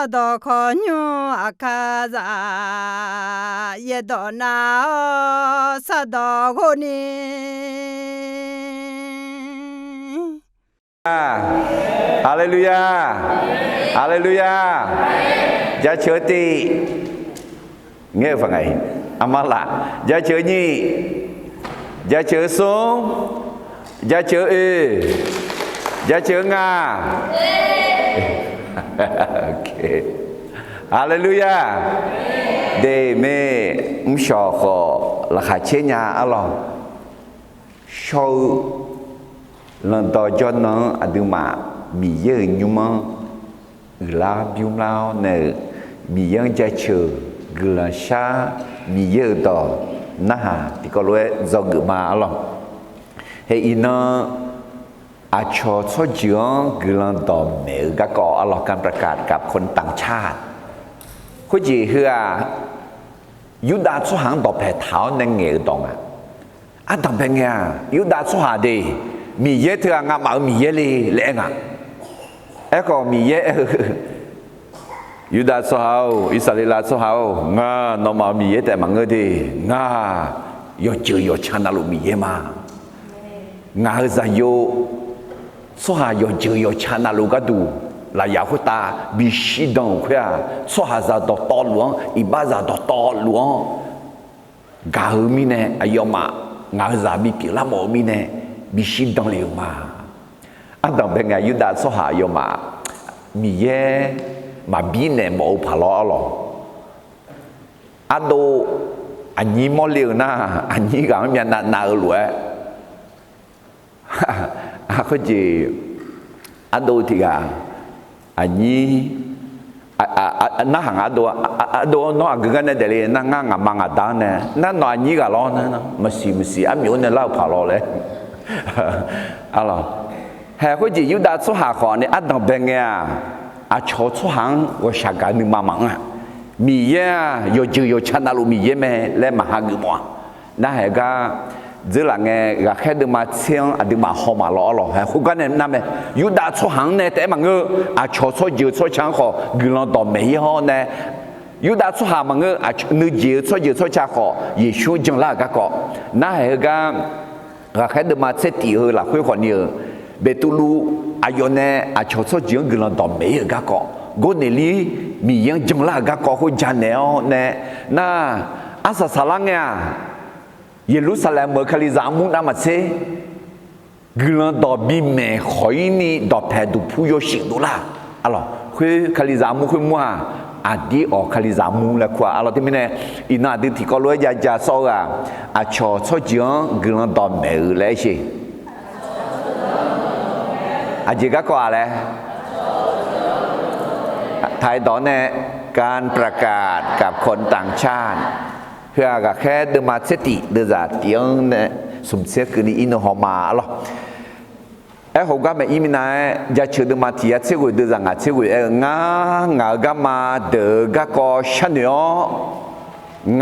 사도 건유 아카자 예도나 사도 고니 Hallelujah Hallelujah Giá chữa ti nghe phần này amala giá chữa nhi giá chữa xuống giá chữa y giá chữa nga okay Hallelujah để mẹ sợ khó là khai chế nhà Allah sau lần đó cho nó ở đường mà mì dơ nhưng mà là biếng lao nè mì dơ trái chừ là sa mì dơ đó na ha thì có lẽ do người mà Allah hay nóอาชอชจียงกลันต่อเมื่อก็อัลลอฮ์การประกาศกับคนต่างชาติคุจีเฮือยุดาสุหังต่อแผ่เท้าในเงี้ยตรงอ่ะอันต่างเป็นไงยุดาสุหาดีมีเยอะเถื่อนงามามีเยอะเลยเล่งอ่ะเอ็ก็มีเยอะยุดาสุหาอิสราเอลสุหางานอมามีเยอะแต่มังเงดีงาโยจืโยชนะลุมีเยอะมางาจะโย所下有就有钱那路个多，那也会打比西东快啊，所下在到道路，一般在到道路，家后面呢，哎呀嘛，俺在比别那毛面呢，比西东了嘛，俺当兵啊，有打所下有嘛，米耶嘛比呢冇爬落咯，啊都อันนี้มอเลียวนะอันนี้ก็ไม่นานาหลวยเขาจีอันดูที่กาอันนี้น่าหังอันดูน้องกันเนี่ยเดี๋ยวนั่งงามังอัดานเนี่ยนั่นหน่อยนี้ก็ร้อนนะไม่สิอันมีคนเล่าผ่าร้อนเลยอะไรเฮ้เขาจียุดาสุหาขอเนี่ยอันต้องเป็นไงอาชอสุหังว่าชาการนึงมามังอ่ะมีเยอะโยจืโยชนะลูมีเยอะไหมและมาหากุมวะนั่นเหรอก็giờ là nghe gà khét được mà xem à được mà họ mà lọ lọ hay không có nên nằm này yêu đã số hàng này để mà ngơ à cho số nhiều số chẳng họ người nó đòi mấy họ này yêu đã số hàng mà ngơ à nữ nhiều số chẳng họ gì số chẳng là các cọ na hay gà khét được mà sẽ tỷ hơn là khuyên còn nhiều về tu lu à yêu này à cho số nhiều người nó đòi mấy các cọ gỗ này li mi yang chẳng là các cọ khuyên chẳng nẻo này na à sao lăng nhaเยรูซาเล็มเมื่อคลิซามุนอามาเซกลันดอบีเมย์หอยนี่ดอแพดูผู้ยชิดูละอะไรคือคลิซามุคือมัวอาดีออกคลิซามุแล้วกว่าอะไรที่ไม่แน่อินาดีที่ก็รู้ยาจาโซกะอาชอชจียงกลันดอเมย์เลยสิอาจิกะกว่าเลยไทยตอนนี้การประกาศกับคนต่างชาติเพื่อกับแค่เดินมาเสติเดินจากเตียงเนี่ยสมเสกคือนี่อินโนฮอมาหรอเอ้ผมก็ไม่อิมินาจะเชื่อเดินมาที่จะเชื่อเดินจากงาเชื่องาก็มาเดินก็ชันเนาะ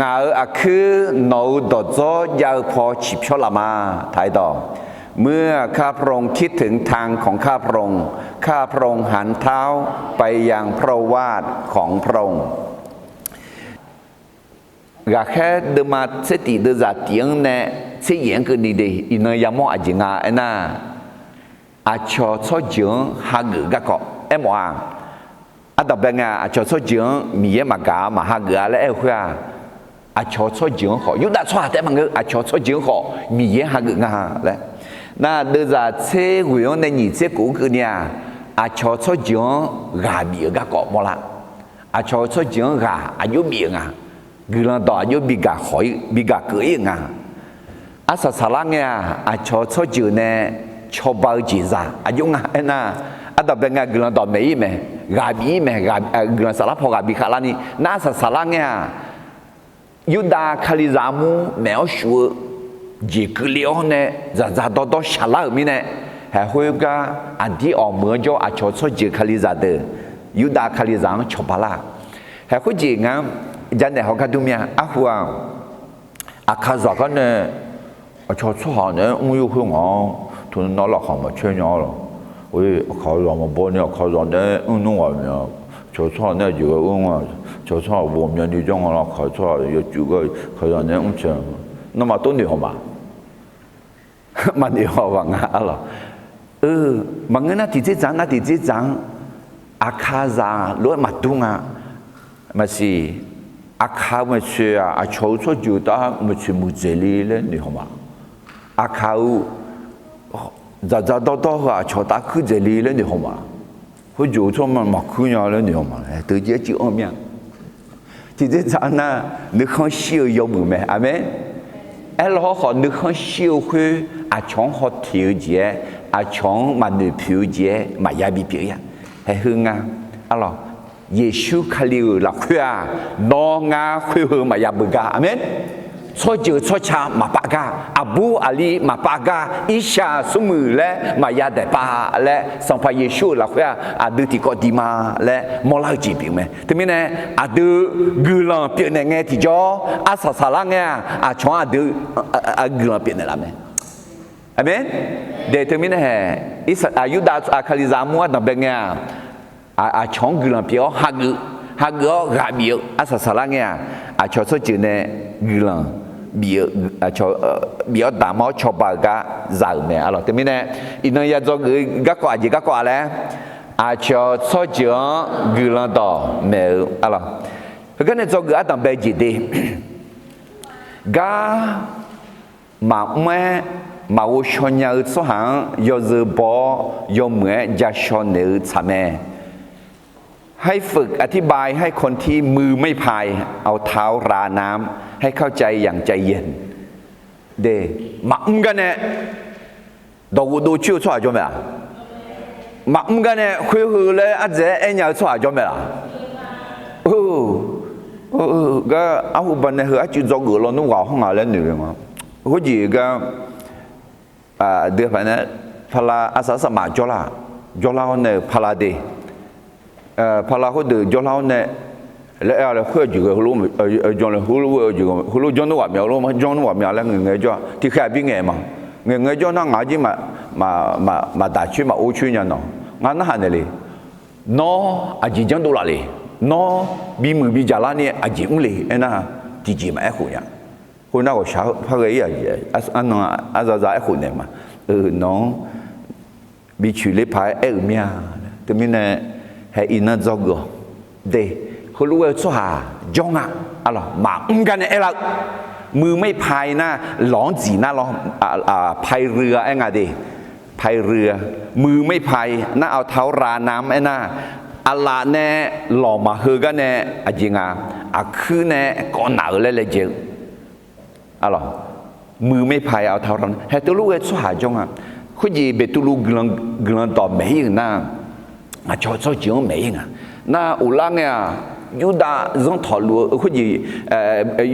งาคือโนดโจยาวพอฉิบชลามาไทยต่อเมื่อข้าพระองค์คิดถึงทางของข้าพระองค์ข้าพระองค์หันเท้าไปยังพระวาทของพระองค์กาแค่เดินมาเสติเดินจากเตียงเนี่ยเสียงก็ดีๆอินยามออาจิงาเอ็น่าอาชอชอจิงฮักก็ก็เอ็มว่าอันดับแรกอาชอชอจิงมีเยมากามาฮักแล้วเอ้ว่าอาชอชอจิงขอยุดาชอแต่มันก็อาชอชอจิงขอมีเยฮักงาแล้วน่าเดินจากเชื่อวิวในนี่เชื่อกูคือเนี่ยอาชอชอจิงกามีก็ก็หมดละอาชอชอจิงกาอายุมีงาngười ta đòi vô bị gà khỏi bị gà cưỡi ngà, à sao sao lăng nha, à cho chữ này cho bao chỉ ra, à dùng ngà na, à đặc biệt ngà người ta đòi mấy mẹ, gà bí mẹ gà người ta sao lắm họ gà bị khá là ni, na sao sao lăng nha, Yuda khali zamu mèo sủa, chỉ cứ liêu này, ra đó xả lá mi này, hay hồi cái anh đi ở mưa cho à cho chỉ khali ra được, Yuda khali zang cho bà la, hay hồi gì ngắm giờ này họ cái tụi mình hoa khai rõ cái này cho số hàng này ông yêu thương họ tụi nó là họ mà chơi nhau rồi ôi khai rõ mà bao nhiêu khai rõ đấy ông nó gọi 就错那几个问我，就错我们的中国人考错有几个可能那种讲，那么多年好嘛，蛮年好吧啊了，忙那第几章阿卡扎罗马东啊，嘛是阿卡么去啊，阿求错就到么去木这里了，你好嘛，阿卡乌，早到啊，求打去这里了，你好嘛。我就错嘛，马苦鸟了，你好嘛？哎，都接就安面。这咱那你看小有不没？阿妹，哎，老好，你看小会啊，强好调节，啊强嘛女调节，嘛也比别呀，还好啊。阿老，耶稣卡了拉会啊，老啊会和嘛也不噶，阿妹。错就错差嘛巴嘎，阿布阿里嘛巴嘎，一下苏姆嘞嘛也得巴嘞，上怕耶稣啦会啊，阿都提过地嘛嘞，莫老几病咩？对面呢，阿都古浪变那个提着，阿啥啦个，阿从阿都古浪变那啦咩？阿咩？对对面呢，伊是阿有大阿卡里扎姆阿那边个，阿从古浪变哈个嘎变，阿啥啦个，阿从说就呢古浪。biểu cho biểu đảm bảo cho bà gà giàu nè alo thế mình nè inon ya cho người gác quả gì gác quả lẽ cho cho chữa người làm đó mẹ alo cái này cho người ăn tầm bề gì đi gà mà mẹ mà ô cho nhau số hàng do dự bỏ do mẹ gia cho nữ cha mẹ ให้ฝึกอธิบายให้คนที่มือไม่พายเอาเท้าราน้ำให้เข้าใจอย่างใจเย็นเดมากันเนี่ยดูชื่อช่วยจอมไหมล่ะมากันเนี่ยคุยหือเลยอาจจะเอ็นยาช่วยจอมไหมล่ะก็เอาบันเนี่ยเหรอจุดจอกุลนุ่งว่าห้องอะไรหนึ่งมั้งเขาจีก็เดือนพันเนี่ยพลาอาสาสมัครจอลาเนี่ยพลาดีพอเราเขาเดือดจนเราเนี่ยแล้วอะไรเพื่อจุกรู้จนเลยรู้จนตัวเมียรู้มั้ยจนตัวเมียแล้วเงยจ้าที่แค่พี่เงยมั้งเงยจ้านั่งงาจีมาด่าชื่อมาโอชื่อเนี่ยเนาะงานนั่นหันเลยน้ออาจีจังตัวละเลยน้อบีมือบีจาระเนี่ยอาจีอุ้งเลยไอ้น่ะที่จีมาไอ้คนเนี่ยคนนั้นก็ชาวพระเกย์อันนั้นอาจจะไอ้คนเนี่ยมาน้องบีชื่อเล็บพายเอ็มเมียแต่ไม่เนี่ยให้อินนัดจอกก็เดเขารู้ว่าชัวร์จงอ่ะอะไรมากันเนี่ยเรามือไม่พายนะหลองจีนะเราพายเรือไอ้ไงดิพายเรือมือไม่พายน่าเอาเท้าราน้ำไอ้น่าอะไรเนี่ยหล่อมาเฮกันเนี่ยจริงอ่ะคือเนี่ยก่อนหนาวเลยเจ้าอะไรมือไม่พายเอาเท้าราให้ตัวรู้ว่าชัวร์จงอ่ะคุณจีเบตุลูกลังต่อไม่ยิงนะcho chuyện mấy à na u lang à yuda zong thọ lúa cái gì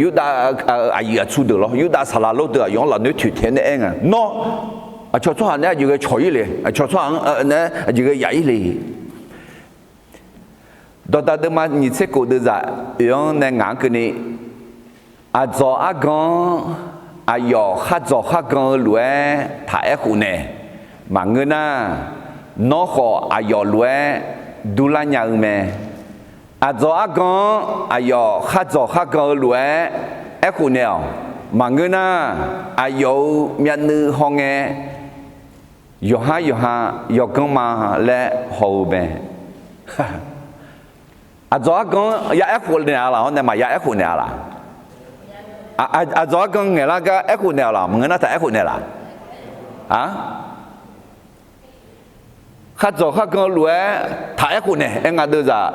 yuda ai chú được lo yuda sala lô được yong là nếu thủy thiên đấy à no cho hàng này cái choi lì cho hàng này cái giấy lì đó ta đâm mà như thế cô đưa ra yong này ngang cái này cho con yo hát con lúa thải khu này mà người na nó khó ayo lúa đu la nhà mẹ cho con ayo hát con lúa ép khu nèo mà người na ayo miền nữ hong nghe yo con mà lẽ hậu bè cho con ya ép khu nèo là hôm nay mà ya ép khu nèo là cho con nghe là cái ép khu nèo là người na thấy ép khu nèo là hát con lúa thải khu này em nghe đưa ra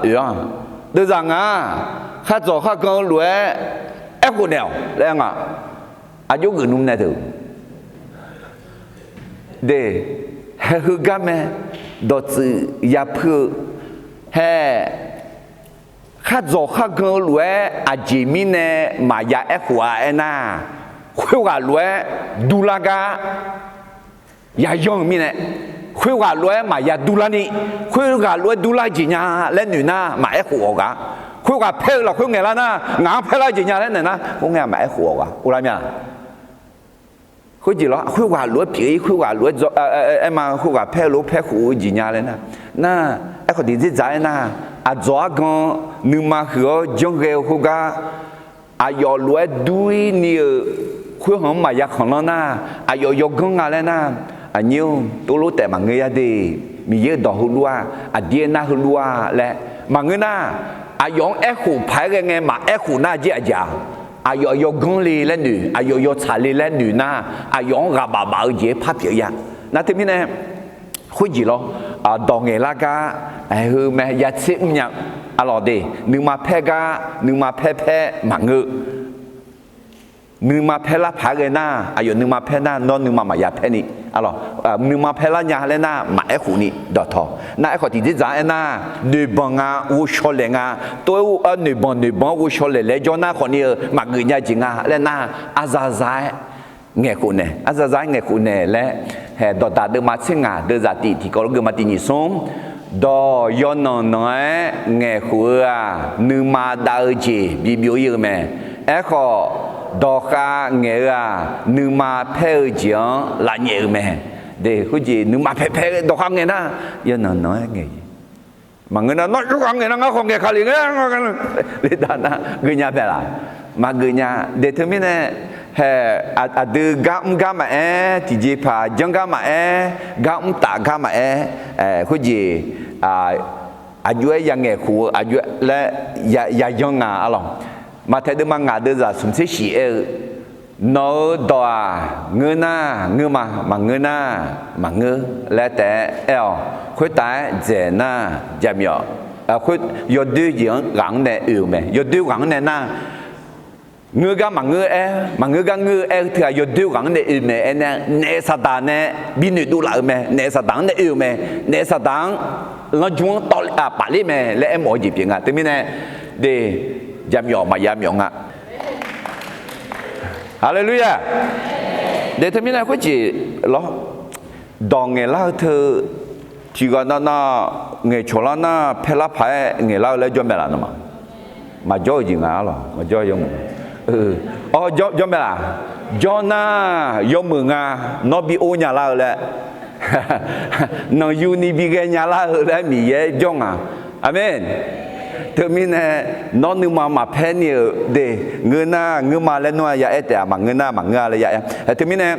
hát con lúa ép khu nèo đấy em ạ chú gửi nung này thử để hư gam mẹ đột sự ya phư he hát con lúa chỉ mi nè mà ya ép khu na khuya gà lúa đu la ga ya yong mi nè khuya gà lúa mà ya đu la ni khuya gà lúa đu la gì nha lên nữ na mà ép khu gà khuya gà phê là khuya nghe là na ngã phê là gì nha lên nữ na cũng nghe mà ép khu gà u làm nha khuya gì đó khuya gà lúa bì khuya gà lúa em mà khuya gà phê lúa phê khu gì nha lên na ép khu gì dễ na จ้ากันนึกมาหัวจังเกลหัวกายอรวยด้วยนี่คุยหอมมาอยากของเรานะยอยกงอะไรนะนิ้วตัวรู้แต่มาเงียดีมีเยอะดอกหัวเดียน่าหัวและมาเงินนะยองหูพายกันไงมาหูน่าเจ้าจ้ายกงลีแล้วหนูยชาลีแล้วหนูนะยองกับบาเย่พับเพียงนั่นที่นี่คุยจีโร่ดองเงล่ากาคือแม่ยัดซิมยังอะไรดีนึกมาแพ้กานึกมาแพ้มาเงือนึกมาแพ้ละพายกันนะนึกมาแพ้นะนอนนึกมามาอยากแพ้นี่อะไรนึกมาแพ้ละยาเลยนะมาหูนี่ดอทอน่าขอที่จะจ่ายนะนึกบังอูชอเลงาตัวนึกบังอูชอเลเลยจอน่าคนนี้มาเงือยจริงเลยนะอาซาซายเงยคุณเนี่ยอาซาซายเงยคุณเนี่ยและดอตาเดิมมาเชิงเดินจากที่เขาเกิดมาที่นี่ส่งดอยอนน้อยเงยหัวนึกมาดาวจีบิบิวยืมแม่ขอดอกาเงยนึกมาเพลจีนละเงยแม่เด็กคุณจีนึกมาเพลดอกาเงยนะยอนน้อยเงยมาเงยนะน้อยดอกาเงยนะงั้นของเงยขาลีเงยเลยด้านนะเงยแบบละมาเงยเด็กที่มีเนี่ยดูกามที่จีพาจังกามกามตากามคุณจีอายุยังเงยหัวอายุและยายังงาอะไรมาเทดูมังงาเดือดสมศรีสีโนดอเงินน่ะเงินมาเงินน่ะมาเงินและแต่คุยแต่เจน่ะจำยคุยยอดดูยังหลังเนี่ยอยู่ไหมยอดดูหลังเนี่ยน่ะเงือกมาเงือมาเงือกเงือที่ยอดดูหลังเนี่ยอยู่ไหมเนี่ยเนสตาเนี่ยบินดูหลังไหมเนสตาเนี่ยอยู่ไหมเนสตาเราจวงต่อปาลีไหมและหมอจีบยังไงแต่ไม่เนี่ยเดยามยอมมายามยองอ่ะฮาเลลูยาเดี๋ยวทำไมนะคุณจีล้อดองเงยเล่าเธอที่ก่อนน่ะเงยชลน่ะเพลาพายเงยเล่าแล้วจอมเบลานะมาจ่อจริงอ่ะหรอมาจ่อยงจ่อมเบลาจ่อน่ะยงมึงอ่ะนอบีโอญาเล่าแล้วนอยูนีบีเกญาเล่าแล้วมีเยอะจ่องอ่ะอาเมนเธอมีเนี่ยนอนนึกมาแพ้เนี่ยเดเงินหน้าเงินมาแล้วนัวยาแต่มาเงินหน้ามาเงินอะไรยาเธอมีเนี่ย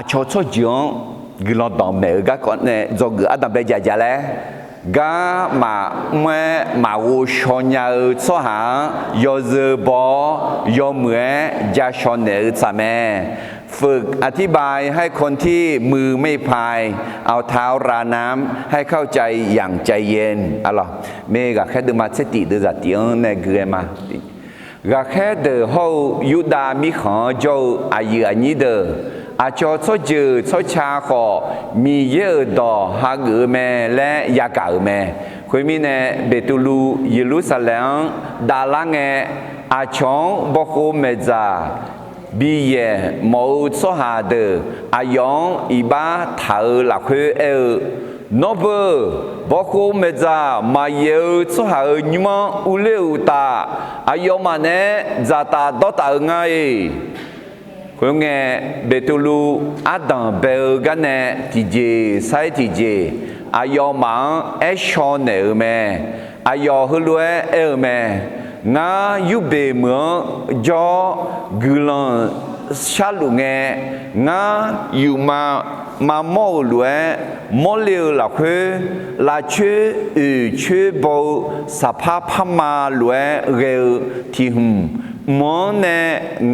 ชอบจงกินดองเมก็ก่อนเนี่ยจงกินดองเบจ่าแล้วก็มาวูชอนยาสหายอเซบอยอเมื่อยาชอนเนี่ยสามฝึกอธิบายให้คนที่มือไม่พายเอาเท้าราน้ำให้เข้าใจอย่างใจเย็นอะไรเมกะแค่เดินมาเสติเดินจากที่นั่นเกลือมาก็แค่เดินเขายุดามิขอโจอายุอันนี้เดินอาจจะชดชดชาขอมีเยอะดอฮักเมและยากาเมคุยมีเนี่ยเบตุลูเยรูซาเล็มดาลังอาชงบอกโอเมจาบีเย่มอสหาเดอายองอีบ้าถาหลักเนบบอกโอเมจามาเยสหานิมอุเลอุตาอายองมันเนจาตาดอตาไงคุณเงเบตุลูอาดังเบลกันเนทีเจไซทีเจอายองมังชอนเนเมอายองฮุลเวเมงายุเบเมืองจอกุลันชาลุเงงาอยู่มาโมลวยโมเลวละคุลาชื่อชื่อโบสภาพมาลวยเร็วที่หุมมองเน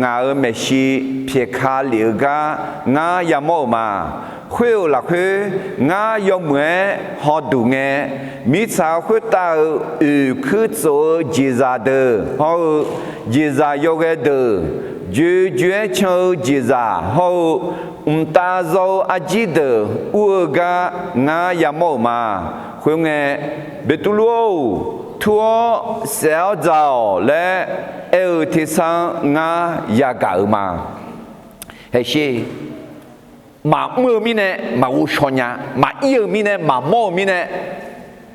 งาเมชีเพียคาลิกางายาโมมาคุยละคุงายอมเมื่อหอดูเงมิสาวคุตาคือโซจิซาเดอฮอจิซายกเดอจูจูเชอจิซาฮอตาโซอาจิเดออูกางายาโมมาคุยเงเบตุโลทัวเซลจาและที่สังงายากามาเฮชีมาเมื่อมีเนี่ยมาอุชอนยามาเอี่ยมีเนี่ยมาโมมีเนี่ย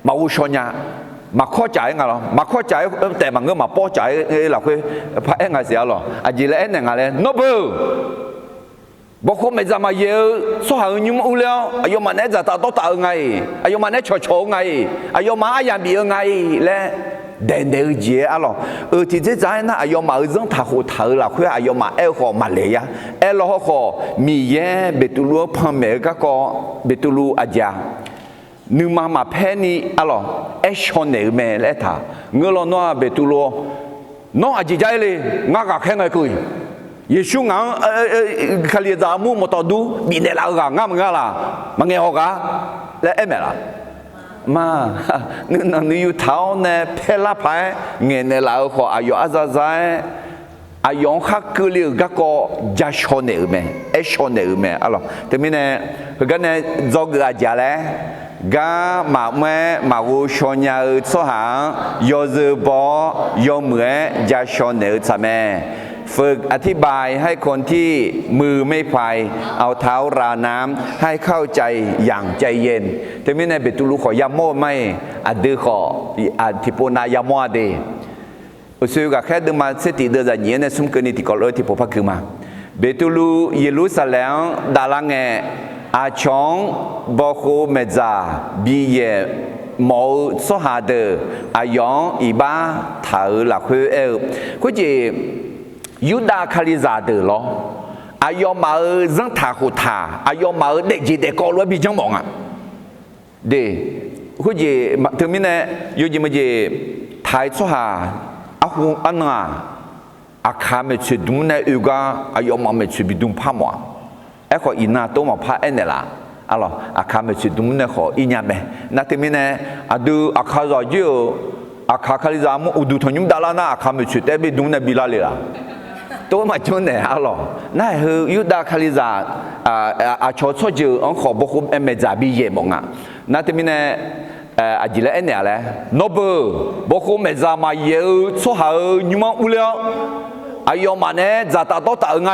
มาอุชอนยามาข้อใจไงหรอมาข้อใจแต่บางเงื่อนมาป้อใจเราคือพระเอ็งไงเสียหรออาจีเล่นยังไงเลยโนเบล เออ มาเมื่อมีเนี่ยมาโมมีเนี่ยมาอุชอนยามาข้อใจไงหรอมาข้อใจแต่บางเงื่อนมาป้อใจเราคือพระเอ็งไงเสียหรออาจีเล่นยังไงเลยโนเบล เออ มาเมื่อมีเนี่ยมาโมมีเนี่ยมาอุชอนยามาข้อใจไงหรอมาข้อใจแต่บางเงื่อนมาป้อใจเราคือพระเอ็งไงเสียหรออาจีเล่นยังไงเลยโนเบล เออ มาเมื่อมีเนี่ยมาโมมีเนี่ยมาอุชอนยามาข้อใจไงหรอมาข้อใจแต่บางเงื่อนมาป้อใจเราคือพระเอ็งไงเสียหรออาจีเล่นยังไงเลยโนเบล bố không mày ra mà yêu số hàng như mà u leo ayo mà nãy giờ tao tốt tạo ngày ayo mà nãy cho ngày ayo mà ai làm bị ngày lẽ đền đều gì à lo thì thế giải na ayo mà dân thà hồ thở là khuyên ayo mà eo họ mà lấy ya eo lo họ mi ye betulu phan mẹ các co betulu aja nếu mà penny à lo action này mẹ lẽ thà ngơ lo nó betulu nó aji giải đi ngã cả khen ngày cười Yesu ngang kali zamu motodu bine la ga ngam ngala mange hoga le emela ma nu yu thao ne phela phai nge ne la kho ayo azazai ayon khakuli ga ko jashone me eshone me alors temine ga ne zog ga le ga ma me ma wo shonya so ha yo ze bo yo mwe jashone tsameฝึกอธิบายให้คนที่มือไม่พายเอาเท้าราน้ำให้เข้าใจอย่างใจเย็นแต่ไม่ในเบตุลูขอยาโม่ไม่อดือขออธิปนายาโม่ดีอุสุกะแค่ดึงมาเสติเดือดเย็นในสมเกินิติกอลที่พบพักคือมาเบตุลูเยรูซาเล็มดาลังเออาชองบอโคเมจาบีเยหมอสหาเดออายองอีบ้าถาหลักคือคุจิยูดาคาลิซาเดอร์ล้ออายอมาจังถาหูถาอายอมาเด็กจีเด็กก็รู้บิจังมองอ่ะเดคุจิถึงมิเนี่ยยูจิมาจีไทยสหาอาหูอันน่ะอาคาเมชิดุมเนี่ยอุกาอายอมาเมชิบิดุมพามัวขออินาโตมาพาเอ็นเนล่ะอะไรอาคาเมชิดุมเนี่ยขออิญาเมนั่นถึงมิเนี่ยอดูอาคาจอยอาคาคาลิซามุอุดุทยุมดาลานะอาคาเมชิเตบิดุมเนี่ยบิลาลีล่ะตัวมาจนเนี่ยอ๋อนั่นคือยูดาคาลิซาอาชอชจูอันขอบอกคุณเอ็มเมจาบีเย่มองอ่ะนั่นที่มีเนี่ยอาจิเลเอ็นเนี่ยแหละโนเบอร์บอกคุณเมจามาเยอะชัวหายูมังอุเลียอายอมาเนี่ยจะตัดต่อไง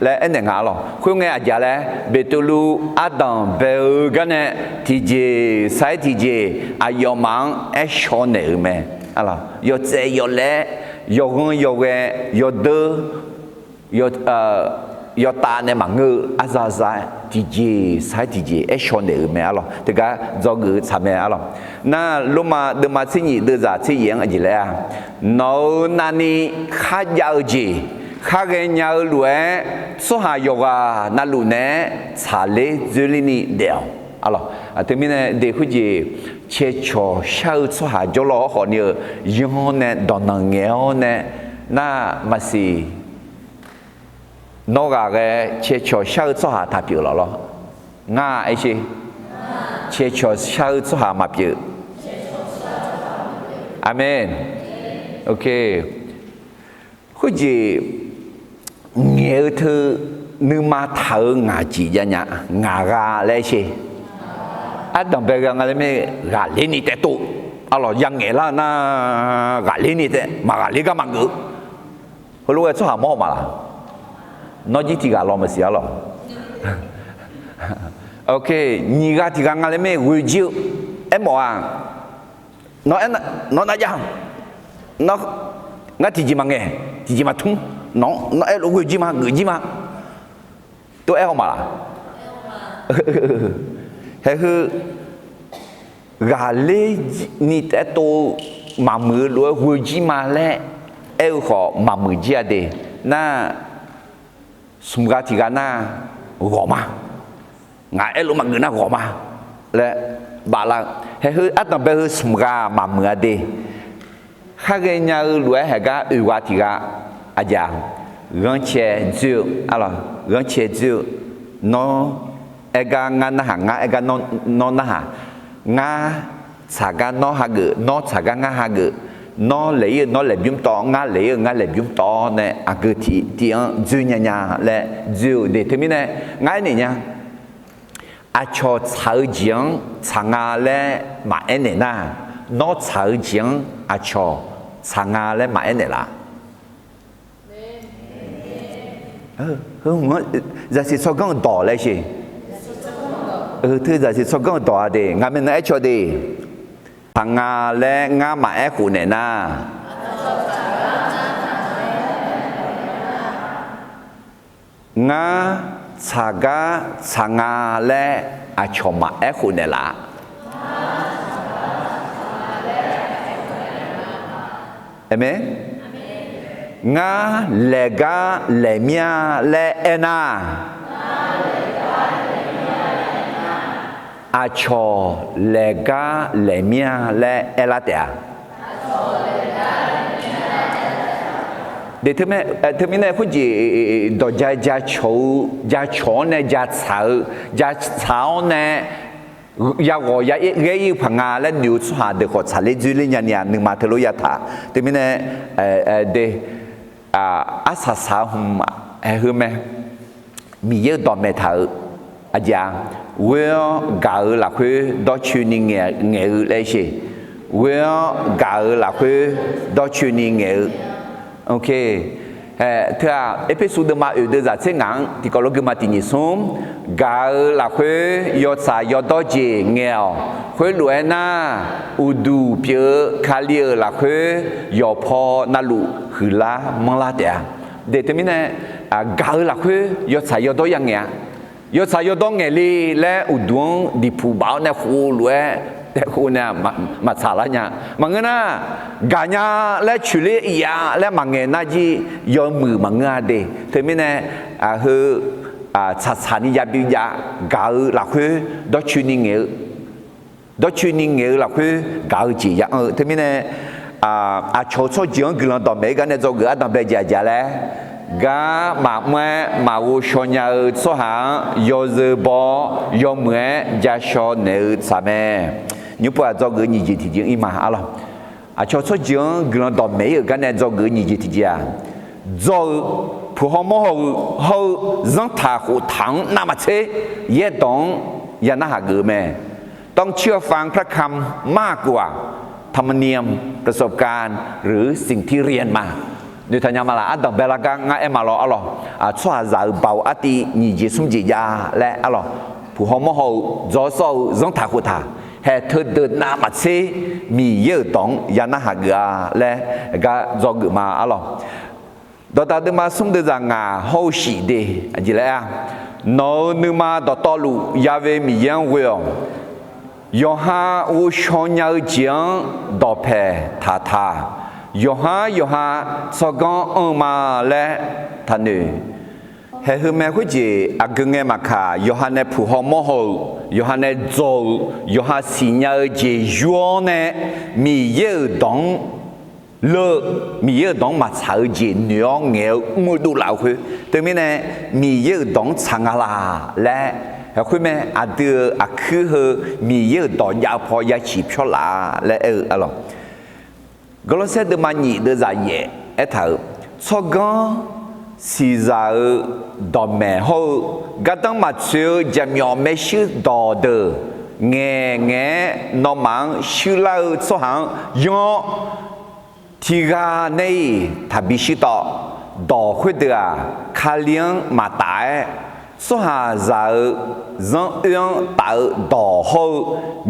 และเอ็นเนี่ยอ๋อคุณไงอาจจะเลยเบตูลูอาดัมเบลกันเนี่ยทีเจไซทีเจอายอมังเอชอนเนี่ยแม่อ๋อยอเจยอเล่ยกงยกยกเดยกตาเนี่ยมังเงออาซาซาทีเจสายทีเจเอชอนเดอร์แม่อะไรแต่ก็จอกทำแม่อะไรน่าลุมาเดิมมาสิ่งนี้เดือดสิ่งยังอะไรเลยอ่ะน้องนั่นนี่ข้ายาวจีข้าเรียนยาวรวยสุหายกานั่นลุเนี่ยชาเลจุลินีเดียวอะไรแต่มีเนี่ยเด็กผู้จีเชื่อชัวเชื่อสุหายจลอขอเนี่ยย้อนเนี่ยดอนนังเงี้ยเนี่ยน่ามาสินอกจากเชื่อชัวเชื่อสุหาทับอยู่หรอง่าไอ้สิเชื่อชัวเชื่อสุหามาอยู่อาเมนโอเคผู้จีเงี้ยเธอนึกมาเธองาจีอย่างเงี้ยงากาเลยสิอาดัมเบกังอะไรไม่กาลินิเตตุอ๋อยังเงี้ยละน่ากาลินิเตมากาลิกามังกุเขารู้ว่าชอบหม้อมาละน้อยจีที่กาลอมาเสียหรอโอเคนี่กาที่กังอะไรไม่วิจิวหมออ่ะน้อยน่ายังน้อยงั้นที่จีมังเงี้ยที่จีมาทุ่งน้องวิจิมาตัวหมาละคือกาเลนี่แต่ตัวมามือรวยหัวจีมาแล้วขอมามือจีอะเดน่าสมการที่กันน่ารอมางารู้มาเงินน่ารอมาและบาลังคืออัตโนมัติสมการมามือเดข้าเรียนรวยให้กับอุวาที่กันอาจารย์เรื่องเชื่อจูอะไรเรื่องเชื่อจูน้องเอกางานหางานเอกานนนะฮะงาสาการนอฮักนอสาการงาฮักนอเลยนอเลยบิมตองาเลยบิมตอเนี่ยอักที่จูเนียและจูเดทมิเนี่ยง่ายเนี่ยอาชอชาวจีนชางาและมาเอเนน่านอชาวจีนอาชอชางาและมาเอเนล่ะมันจะสิสกังต่อเลยสิthứ giờ thì sao có tòa đi ngắm mình nói cho đi thằng ngà lẽ ngà mà ép cụ này na ngà ชากาชางาและอาชมาคุณเนล่ะเอเมงาเลกาเลเมียเลเอนาอาชอเลกาเลเมียเลเอลาเตียเดี๋ยวเธอไม่ได้พูดจีดอกจะโชเนี่ยจะเช้าเนี่ยยาวกว่าเรื่องพังงาและนิวส์หาเด็กขอชาลีจุลินยันยันหนึ่งมาทะลุยาถาเดี๋ยวไม่ได้เดอาสาสาหุ่มคือแม่มีเยอะดอกเมทัลอาจารย์เวลกาหลักคือดอกชูนิเงี้ยเลยสิเวลกาหลักคือดอกชูนิเงี้ยโอเคเธอเอพิสูดมาอยู่เดือนเช่นงั้นที่ก็รู้กันมาที่นี่สุ่มกาหลักคือยอดสายยอดดอกเจเงี้ยคือรวยน่าอุดูเปียคาเลียหลักคือยอพอนาลุคือละมังลาเดียเดี๋ยวนี้เนี่ยกาหลักคือยอดสายยอดดอกยังเงี้ยยอดสายยอดดอกเงี้ยลีและอุดวงดิผู้บ่าวเนี่ยคู่รวยแต่คุณเนี่ยมาสาระเนี่ยมังเงินนะกาญาและชุลีอียาและมังเงินน่าจียอมมือมังเงินเดเธอไม่เนี่ยคือชัดชานิยาบิยากาหลักคือดอกชุนิเงลดอกชุนิเงลหลักคือกาจียาเธอไม่เนี่ยโชว์โชว์จีนกลังต่อเมกันเนี่ยจะเกิดต่อเบจ่าจ่าเลยกามาเมื่อมาวูชอนยาสหายอซบอยอมเมื่อจะชอนเนื้อสาม你不要做个你就提醒伊嘛好了，悄悄讲，可能到没有干呢做个你就提醒，做不好么好让他和糖那么车也懂也那下个咩？ต้องเชื่อฟังพระคำมากกว่าธรรมเนียมประสบการณ์หรือสิ่งที่เรียนมาดูทันยามาละอันดับเบลากางเอมาลออัลลอช่วยจะเบาอตินิจิสุมจิยาและอัลลอผู้หอมเขาจ่อสู้让他和他ให้เธอเดินหน้ามาเช่มีเยอะต้องยานาหากาและก็จอกมาอัลลอดอตาเดมาสุ่มเดจังอาเฮาสีเดจีเลยอ่ะนอนึมาดอตอลูยาเวมียังเวลยอฮาอูชอนยาจียงดอเพทาทายอฮาสกอนมาและทันเนเฮ้ยแม่คุยจีอากุงเงมาค่ะยอฮาเนผู้หอมโหยอฮาเนโจยอฮาสิญญาจียัวเนมีเยอะดองเลิกมีเยอะดองมาชาวจีเนื้อเงี้ยวมือดูเหล่าคือตรงนี้เนี่ยมีเยอะดองสังลาและเฮ้ยแม่อาเดืออาคือเฮมีเยอะดองยาพอยาฉีบชลาและอะไรก็เราเสด็จมาหนีเดือดใจเย่เถอะชอบกันสิจะดอมแม่เขาก็ต้องมาเชื่อจะมีอไม่ชื่อดอเดอเงี้ยน้องมังชื่อเราสหังยอที่กาในทับบิชิตดอคุเดียคาเลียงมาตายสหังจะ让人打ดอเขา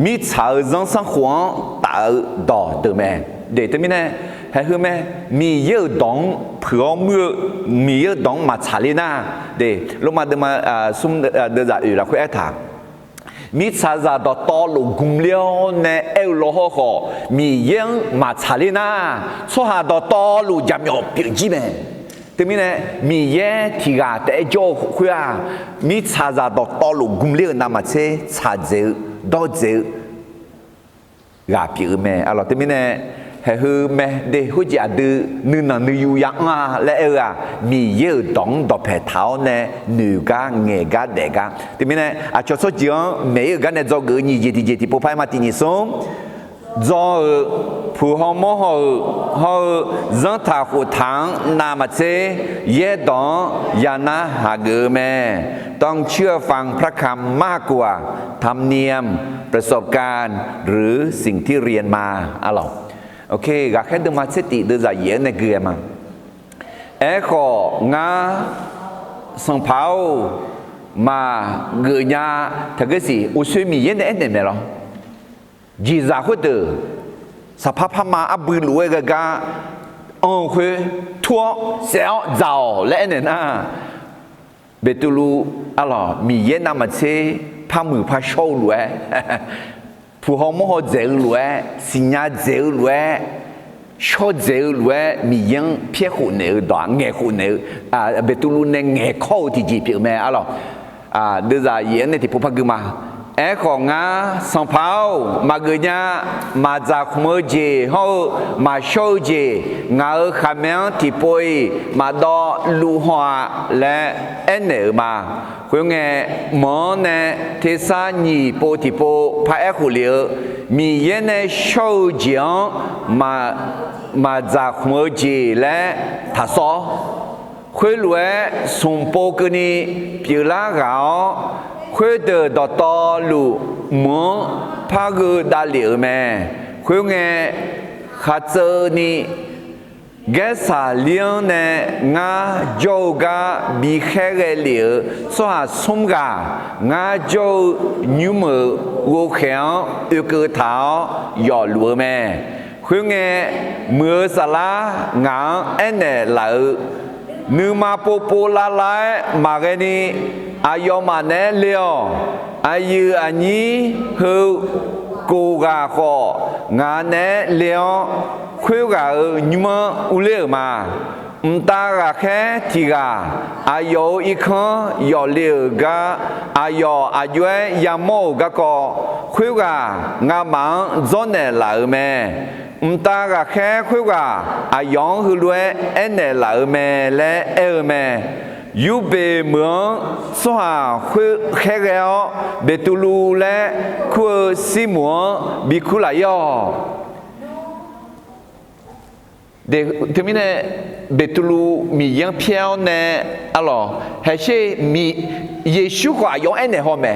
มีชาว让生活打ดอเดิมแม่เดี๋ยวนี้เนี่ยให้คือแม่มีเยอะดองเผื่อมือมีเยอะดองมาชาลีน่าเดี๋ยวลงมาเดิมาซุ่มเดินจากอยู่แล้วคุยถามมีชาจาดอตอลูกุมเลี้ยวในโลหะมีเยอะมาชาลีน่าส่วนดอตอลูจะมีเปลี่ยนจีแม่เดี๋ยวนี้เนี่ยมีเยอะที่กาแต่โจ้คุยมีชาจาดอตอลูกุมเลี้ยวน่ามาเชชาเจดอเจกาเปลี่ยนแม่อะไรเดี๋ยวนี้เนี่ยเฮ้ยแม่เด็กเขาจะดูนึกนั่นนึกอยู่ยังอ่ะแล้วมีเยอะดองดอกเพเท้าเนี่ยนึกกันเงี้ยกันเด็กกันที่มีเนี่ยช่วยจีนไม่เยอะกันเนี่ยจะเกิดนี่เจติผู้พายมาที่นี่ส่งจะผู้หอมเขา让他和他那么เจเยดองยานะหาเกแม่ต้องเชื่อฟังพระคำมากกว่าธรรมเนียมประสบการณ์หรือสิ่งที่เรียนมาอะไรโอเคก็แค่ดูมาสติดูใจเย็นในเกี่ยมาก็งาสังเผามาเกี่ยถ้าเกิดสิอุศมีเย็นได้ไหมล่ะจีจ่าคนเดียวสภาพมาอับบุรุษก็คุยทั่วเสียวเจ้าและเนี่ยนะ ตูลูอะไรมีเย็นน้ำมันเช่พามือพาโชว์เลยผู้ห้องมอเจอเลยสิญญาเจอเลยชอบเจอเลยมียังเพี้ยคนเนื้อด่างเงยคนเนื้อเบตูลูเนี่ยเงยเข้าที่จีบแม่อะไรเดี๋ยวจะเย็นเนี่ยที่ผู้พักมาของงาสังเผามาเกณฑ์มาจากเมื่อเจเขามาโชว์เจงาขมิ้นที่ป่วยมาดอลูหัวและเนื้อมาคุยงหมอเนี่ยเทศานีโปที่โปพระคุเลียมีเย็นโชว์เจียงมาจากเมื่อเจและทัศน์คุยรวยส่งโปกันนี้เปล่าเขาคุยเดินต่อลูมือพากูได้เหลือแม่คุยไงข้าเจอนี่แกสาเลี้ยงเนี่ยงาโจกาบีแค่เหลือสว่าสมกางาโจนิ้วมือวัวแขวอุกเท้าหยอดลัวแม่คุยไงมือสลางาเนี่ยเหลือนึกมาปูละลายมาเกนี่อายอมาเนเลียวอายุอันนี้คือกูกาของานเนเลียวคุยกับนิมอุเลมาตากาแค่ที่กาอายุอีกคนยอเลียกาอายุอายุยามโมกะก็คุยกับงามังจนเนลาเมตากาแค่คุยกับอายองคือรวยเอเนลาเมและเมยูเบเมืองสวาคุยแค่แล้วเบตูลูและคุยซิมัวบิคุลายอเด็กที่มีเนี่ยเบตูลูมียังเพียวเนี่ยอะไรให้ใช่มีเยซูก็อายุเอ็นเนี่ยหอมไหม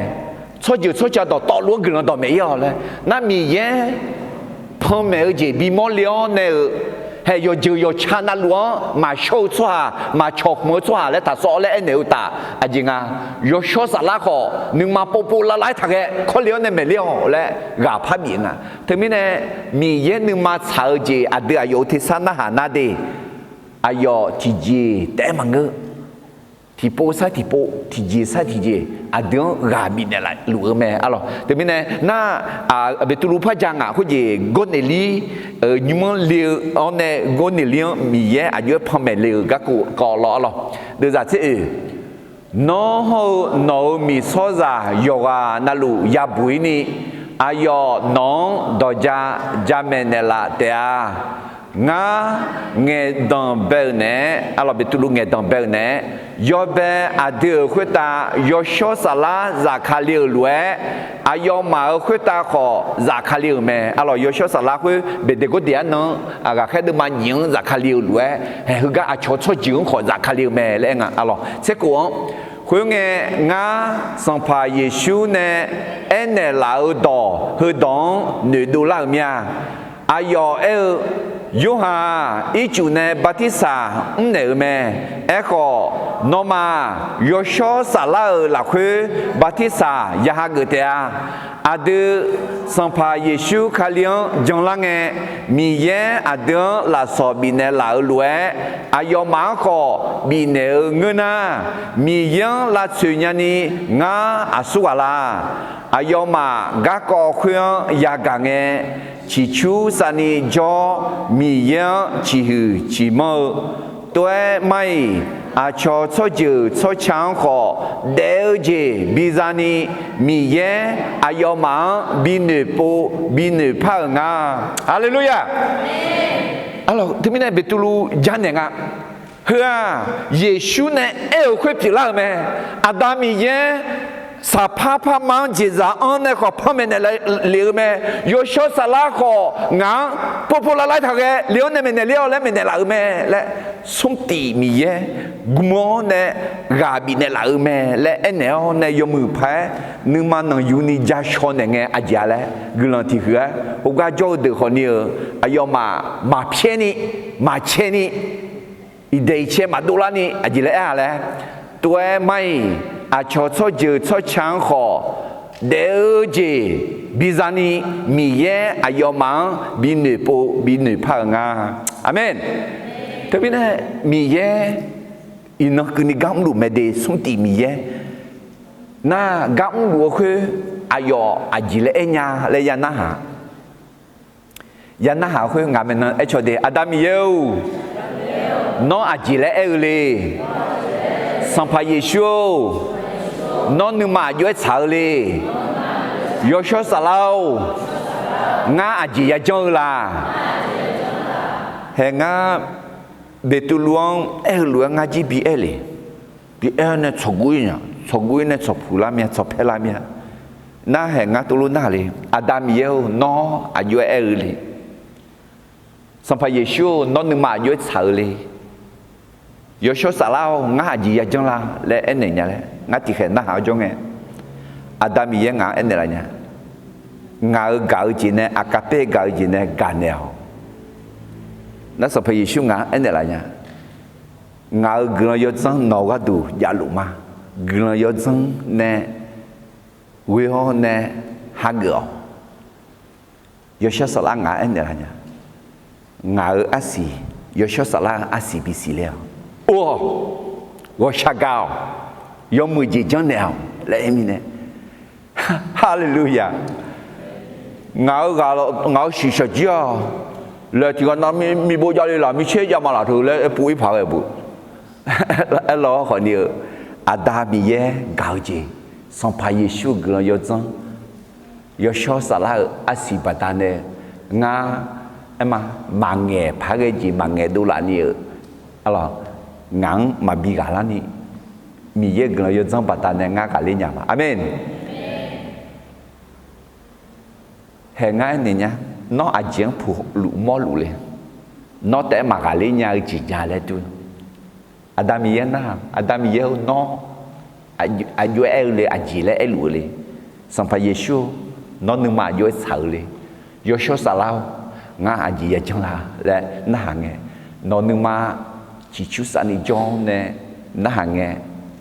ช่วยจะต่อล้วนกันต่อไม่ยอเลยนั่นมียังพ่อแม่เจบีมอลเลียนเนี่ยให้ยอจะชนะล้วนมาโชว์ชัวมาชกมือชัวและถ้าสอนแล้วเอ็นเนี่ยตาจริงยอชอบสาระขอนึงมาปูละลายทักเขาเลี้ยนเนี่ยไม่เลี้ยและราพับยิงที่มีเนี่ยมีเย็นนึงมาชาวเจเดียอยู่ที่สนาหานาดีอายุที่เจแต่มังเกที่โพสที่โพที่เจสที่เจเดียราบินเนี่ยละรู้ไหมอะไรที่มีเนี่ยน่าเบตุลูพัจังเขาเจกอนเนลีนิมเลียอันเนี่ยกอนเนลีมีเยอายุพันเมเลียก็กูก่อล้ออะไรเดี๋ยวจะเจน้องน้องมีโซซาโยกานาลูยาบุยนี่อายุน้องดอจาเมเนละเตียงาเงดังเบลเน่อะไรเบตุลูเงดังเบลเน่ยอเบอดีขวตายอชอสลาจากคาลิลเวอายอมาขวตาขอจากคาลิลเมอะไรยอชอสลาขวเบเดกเดียนแค่ดูมันยิงจากคาลิลเวเฮ้ยก็อาชอชอจิงขอจากคาลิลเมเลยอะไรเช็คก่อนคุยงาสังพาเยซูเนี่ยเอ็นเนี่ยลาวดอฮือดองหนึ่งดูลาเมียอายอยูฮาอีจูเนบัติสาเนเมก็นอมาโยชอสาลาหลักคือบัติสายาฮากเตียดูสัมภาเยซูคาเลียนจังลังมีเยดูลาสอบินเนลาลวยอายอมาขอบินเนเงินามีเยลาสุญญานีงาอาสุวาลาอายอมากะกอขยยากังชิชูสันนิจอมีเยชิหือชิมอตัวไม่อาชอชจือชอช่างขอเดลเจบิซานีมีเยอายอมาบินปูบินพังาฮาเลลูยาalorsที่มีในเบตุลูจันเนี่ยเฮ้ยเยซูเนี่ยคุยผิดแล้วไหมอาดามีเยสาพาพามันจีจ่าอันเนี่ยก็พ่อแม่เนี่ยเลี้ยงแม่โยชอสลาก็งาปูละลายทักเลี้ยงเนี่ยเลี้ยงแล้วเนี่ยละแม่และสมตีมีเยกุมอนเนี่ยราบิเนี่ยละแม่และเนี่ยเนี่ยยมือแพ้นึกมันนั่งอยู่นี่จะชนเนี่ยไงอาจารย์และกุลังที่คือโอกาสโจทย์คนนี้อายมาเพี้ยนี่มาเชนี่อีเดียเชมาดูลานี่อาจารย์อะไรตัวไม่อาชอชอจือชอช่างขอเดอเจบิซานีมีเยอายอมังบินปูบินพังาอาเมนที่นี่มีเย il n'a que ni gam lu mais des sont timide na gam lu que ayo agile enya le yana ha que ngamen echode adam yeu non agile ele sans pas yeshu non nu ma yo chale yo sho salao nga aji ya jong la he nga betuluang luang ngaji bi ele ne chogui ne chopula mia chopela mia na he nga tulu na le adam yeu no ayo ele sans pas yeshu non nu ma yo chale yo sho salao nga aji ya jong la le ene nya le nga ti khe na ha jong e adam ye nga ene la nya nga gạo gì nè agape gạo gì nè gà nèo nó sẽ phải yêu nga anh này là nha nga gương yêu chân nấu cái đủ giả lụ mà gương yêu chân nè vui ho nè hàng gạo yêu sao sala nga anh này là nha nga ở asi yêu sao sala asi bị xì leo ô我下高有没几张了来咪呢哈利路亚ngáo xì xì chia là chỉ còn năm mi bố gia đi làm mi chết ra mà là thứ lấy bụi phá cái bụi lo khỏi nhiều Adam ye gạo gì xong phải Giêsu gần yêu chân yêu cho sao là asibatan nga em mà nghe phá cái gì mà nghe đủ là nhiều alo ngang mà bị gà là ni mi ye gần yêu chân batan nga cả lên nhà mà amen hệ ngay này nhá nó ở giếng phù lũ mò lũ lên nó để mà cả lấy nhà chỉ nhà lên tu Adam yên na Adam yên nó ở dưới el lên ở chỉ lên el lũ lên xong phải Giêsu nó nương mà dưới sầu lên dưới số sầu lao ngã ở gì ở trong là nó hàng nghe nó nương mà chỉ chú sa ni cho nè nó hàng nghe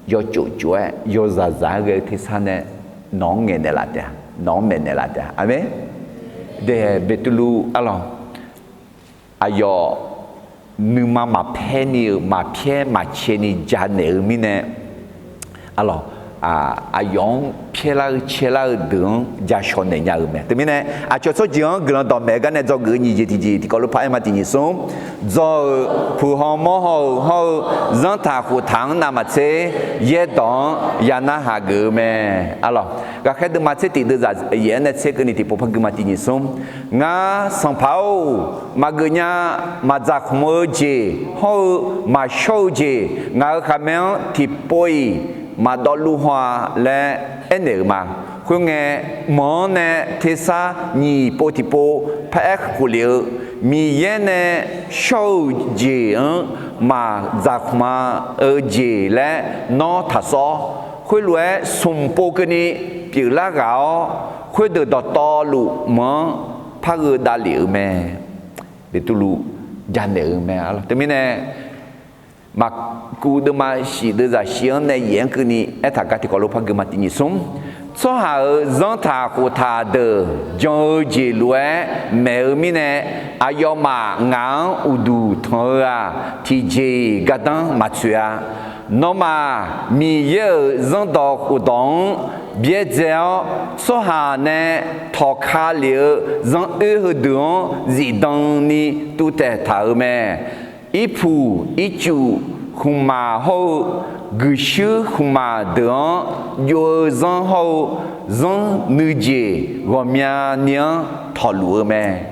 do chủ chúa do giả cái thế sao nè nó nghe này là thế nó mẹ này là thế amen de betulu alors ayo numa ma peni ma pie ma cheni jane mine alors ayong chela đường ja shone nya me te mine a cho so jiang gran do me ga ne zo ge ni ji ti ko lo pa ma ti ni sum zo pu ho mo ho zan ta hu tang na ma che ye dong ya na ha ge me alors ga khe de ma che ti de za ye ne che ge ni ti po pa ge ma ti ni sum nga sang pao ma ge nya ma za khmo ji ho ma shou ji nga kha me ti poi mà đo lu hoa là anh em mà khi nghe món này thế sa nhị bộ thì bộ phải khổ liệu mi yên này sâu gì mà giặc mà ở gì là nó thật sao khi lúc sum bộ cái này bị lá gạo khi được đọt to lụ mà phải người đã liệu mẹ để tu lụ gian để mẹ thế mình này mà cú đôi mà chỉ đưa ra xiên này hiện cái này, ở thằng cái thì có lúc phải cái mà tin sung, cho họ dân thà của thà đờ, cho chỉ lúa mẹ mình này, ai mà ngang udu thôi à, thì chỉ cái đó mà chuyện, nó mà mi yêu dân đó của đông, biết sao, cho họ này thọ khá liệu, dân ở đường gì đông ni tu tế thảo mẹ. ít phụ ít chủ không mà hậu gửi sư không mà được yo dân hậu dân nữ gì gồm nhà nhớ thọ lúa mẹ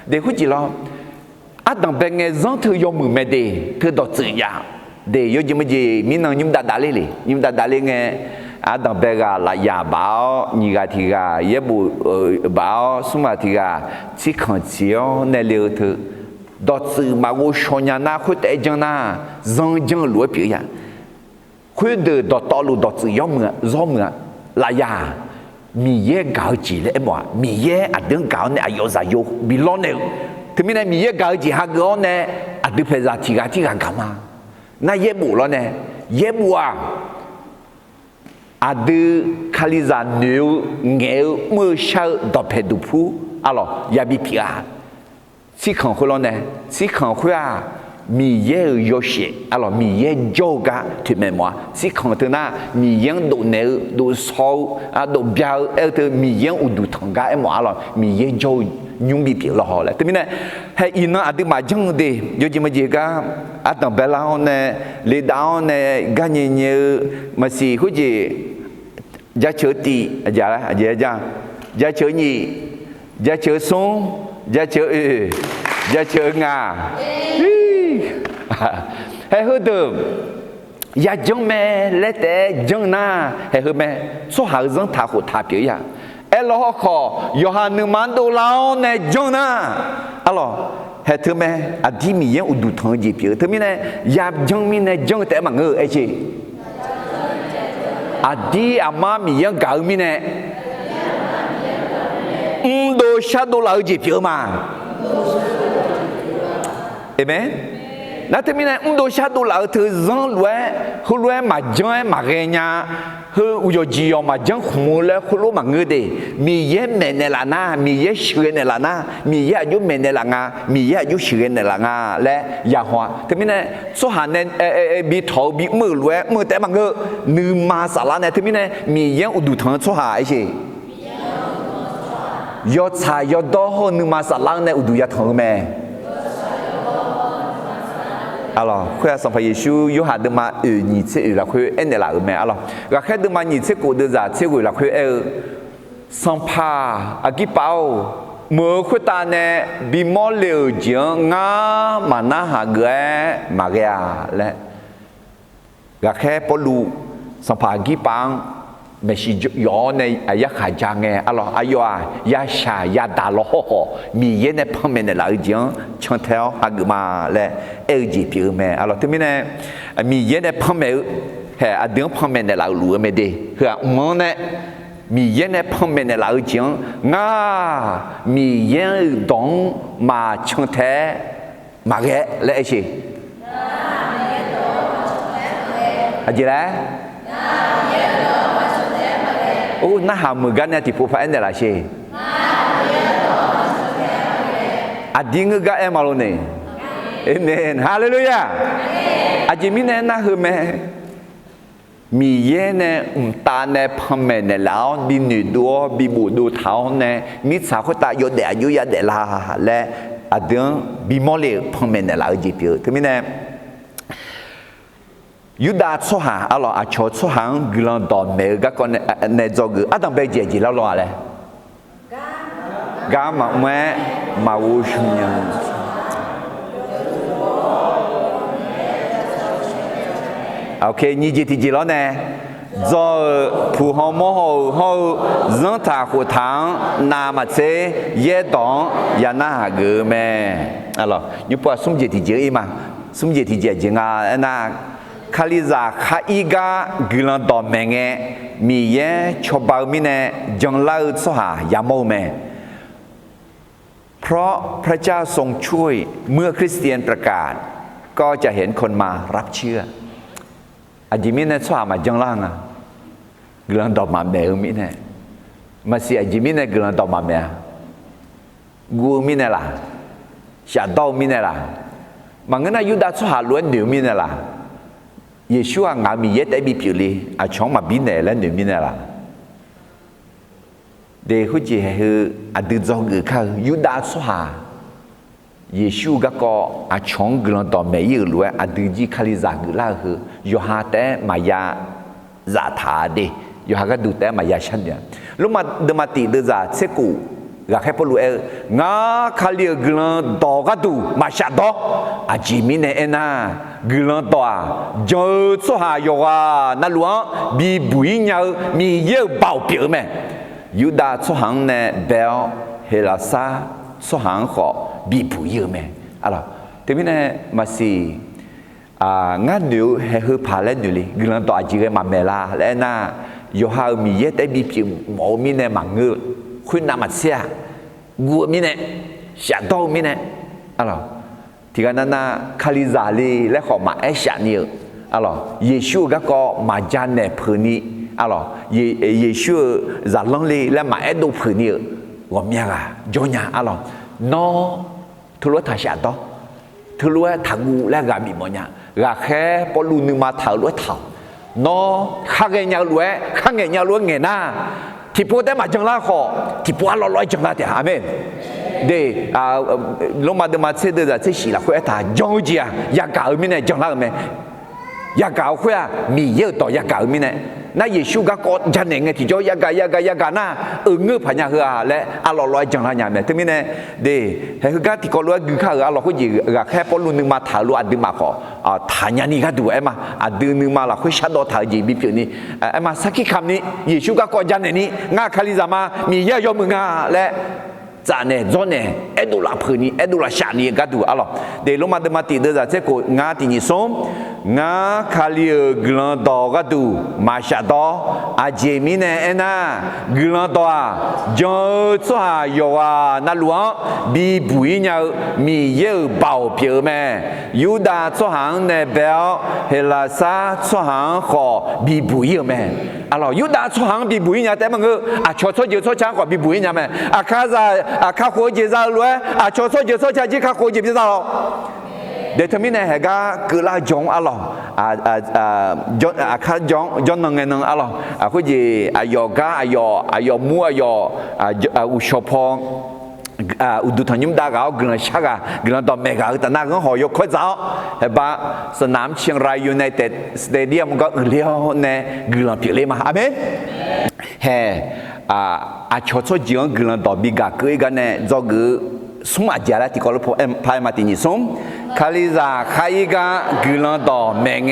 để hút gì lo Adam bên nghe dân thư yo mừng mẹ để thư đọc chữ ya để yo gì mình nói nhung đã lên nghe Adam bên là ya bảo như cái thì cái ye bu bảo số mà thì cái chỉ còn chiếu nên liều thư đọc chữ mà我说nhà na khuyết đại chẳng na dân dân lúa biểu ya khuyết được đọc to lu đọc chữ do mưa là ya mi ye gạo chỉ lẽ mà mi ye à đừng gạo này ayo za yo bị lo này thì mình này mi ye gạo chỉ hàng gạo này à đừng phải ra thì cái gạo mà na ye bù lo này ye bù à đừng khali ra nếu nghèo mưa sao đọc phải đủ phú alo ya bị pia chỉ khẩn khối lo này chỉ khẩn khối mi ye yoshi alors mi ye yoga tu mets moi si quand na mi yen do ne do so a do bia e te mi yen u du thanga e moi alors mi ye jo nhung bị biểu lo là, thế nên hay in nó adi mà chẳng đi, giờ chỉ mà gì cả, ở trong bè lao này, lê đào này, gan nhiều mà xì hút gì, giá chở tì, giá chở nhị, giá chở sông, giá chở ngà, hay hút được, giá giống mẹ lẽ té giống na, hay hút mẹ, số hàng dân thà hụt thà biểu ya. Elo khó, Yohan mando lao ne Jonah. Alors, hệ thứ mẹ, adi mi yen udu thang gì biểu, thứ mi này, yab jong mi này jong té mà ngơ ấy chứ. Adi ama mi yen gạo mi này, do shadow lao gì biểu mà. Amen. Nãy thứ mi này, do shadow lao thứ zong lue mà jong mà nghe nha. Hư uyo jiyo mà chẳng khủng lẽ khủng lỗ mà ngư đi mi ye mẹ nè là na mi ye shure nè là na mi ye ayu mẹ nè là nga mi ye ayu shure nè là nga lẽ ya hoa thế mình này số hàng này bị thầu bị mưa lúa mưa té mà ngư nư ma sa la này thế mình này mi ye udu thằng số hàng ấy chứ yo cha yo do ho nư ma sa la này udu ya thằng mẹ alors khoe xong phải Giêsu yo had ma nhị chế là khoe en là mẹ alors và khi được mà nhị chế của đưa ra chế của là khoe xong pa agipao mưa khoe ta nè bị mò liều giếng ngã mà na hà ghé mà ghé lẽ và khi Paulu xong pa agipang mà chỉ gió này ai khai trang nghe alors ayo ya sha ya đà lo mi ye này phong men là giếng chọn theo agma lẽ gì biểu mẹ alors thế mình này mi ye này phong mẹ hệ à tiếng phong mẹ là lúa mẹ đi hả món này mi ye này phong mẹ là giếng nga mi ye đông mà chọn theo mà ghé lẽ gì à gì đấy ô na hà mười gan này thì phụ phải anh là gì à tiếng cái em alo này amen hallelujah à chỉ mình này na hư mẹ mi ye này ta này phong mẹ này lão bị nữ đua bị bù đua tháo này mi sao có ta yo ya để la lẽ à tiếng bị mò lệ phong mẹ này lão gì biểu thế mình này Yuda số hàng, alors à chỗ số hàng gửi đòn mẹ các con này do gửi, đang bây giờ gì lo này, gà mà mẹ mà u sung nhân, ok như gì thì gì lo nè, do phù hợp mô hồ dân thà hồ thang nam mà chế ye đón ya na gửi mẹ, alors như bao sung gì thì gì mà, sung gì thì gì ngà na Khaliza khaiga gilan do menge mi ye chobao mi ne jong lao so ha yamo me เพราะพระเจ้าทรงช่วยเมื่อคริสเตียนประกาศก็จะเห็นคนมารับเชื่ออาจิมิเนี่ยสวามาจังล่างอ่ะกลังดอกมาเมลมิเนี่ยมาเสียจิมิเนี่ยกลังดอกมาเมลกูมิเนี่ยล่ะชาดอมิเนี่ยล่ะบางงั้นอายุดาสวาล้วนเดียวมิเนี่ยล่ะเยซูอ่ะงามีเยอะได้บีผิวเลยอาช่องมาบินเนี่ยแล้วเดียวมิเนี่ยล่ะเดี๋ยวเขาจะให้อดีตจงก์เขายุดาสวาเยซูก็อาช่องกลังต่อไม่ยืดเลยอดีตจีคลิจากุลาคือยอฮาแต่มายาจะถาดียอฮาก็ดูแต่มายาฉันเนี่ยลูกมาเดิมตีเดือดเสกูก็แค่พอรู้งาคลิกลังต่อก็ดูมาชาดออาจิมิเนเอน่ากลังต่อจอสวายว่านั่นหลวงบีบุยเนี่ยมีเยอะเบาเปลี่ยนไหมยูดาสุหังเนี่ยเบลเฮลาซาสุหังขอบีผู้เยอะไหมอะไรแต่ไม่เนี่ยมาสิงานเดียวให้เขาพาเล่นดูเลยกำลังต่อจีเรมาเมล่าและน่าโยฮามีเยอะแต่บีผิวหมอมีเนี่ยมังเงือคุณนามาเสียกูมีเนี่ยชาโตมีเนี่ยอะไรที่กันนั้นคาลิซาลีและขอมาเอชานีอะไรเยซูก็มาจานเนี่ยพื้นนี้alors Yeshua za long le la ma edo prenir wa miara jonya alors non tu lo ta sha do เธอรู้ว่าทางงูและกามีมันเนี่ยกาแค่พอรู้นึงมาเธอรู้เท่าน้อข้างเงี้ยรู้ข้างเงี้ยรู้เงี้ยนะที่พูดแต่มาจังละขอที่พูดเราลอยจังละเดียอาเมนเดลงมาเดินมาเสด็จจะสิละคุยแต่จงจีอยากเอาไม่เนี่ยจังละเมอยากเอาคุยมีเยอะต่ออยากเอาไม่เนี่ยนั่นเยซูก็กอดจันเองที่จะอยากน่ะเงือพญาเหือและเราลอยจังละเนี่ยถึงไม่เนี่ยเดเฮ้ยก็ที่ก็รู้คือข้าเราคุยก็แค่พอรู้นึงมาถารู้อดีมาขอทานยานี่ก็ดูเอ็มอดีนึงมาละคุยชัดดอถาจีบีเพื่อนนี่เอ็มสักกี่คำนี้เยซูก็กอดจันนี่ง่าคาลิซามามีเยอะยมึงอ่ะและจานเนี่ยจนเนี่ยดูละพื้นนี่ดูละชานี่ก็ดูalorsเดี๋ยวลงมาเดินมาตีเดินจากเจ้ากูง่าที่นี่ส่งง่าคาลิกลันดอก็ดูมาชาดออาเจมิเนี่ยนะกลันดอจอชัวโยวานั่นหลวงบีบุยเนี่ยมีเยอะเบาเพียวแม่ยูดาชัวหังเนี่ยเบลเฮลาซาชัวหังขอบีบุยแม่alorsยูดาชัวหังบีบุยเนี่ยแต่มันก็ชัวเยอะชัวช้างขอบีบุยเนี่ยแม่ข้าจะข้าขอเจริญเลยชัวเยอะชัวช้างที่ข้าขอเจริญเดี๋ยวทำไมเนี่ยก็คือละจงอะไรข้าจงนั่งนั่งอะไรคุยยอกายมัวอุชพงอุดุทันยุมดากเอากลันชักกลันตอมเมกาแต่นั่งก็หอยกข้อเจ้าเห็นปะสนามเชียงรายยูไนเต็ดสเตเดียมก็เลี้ยวเนี่ยกลันเปลี่ยนมาอาเมนเฮ้ชดจีนกลันตอบิกาเกยกันเนี่ยจอกือสมัยละที่เขาพูดพายมาที่นี่ส่งคาลิซาใครก็กลันตอเมง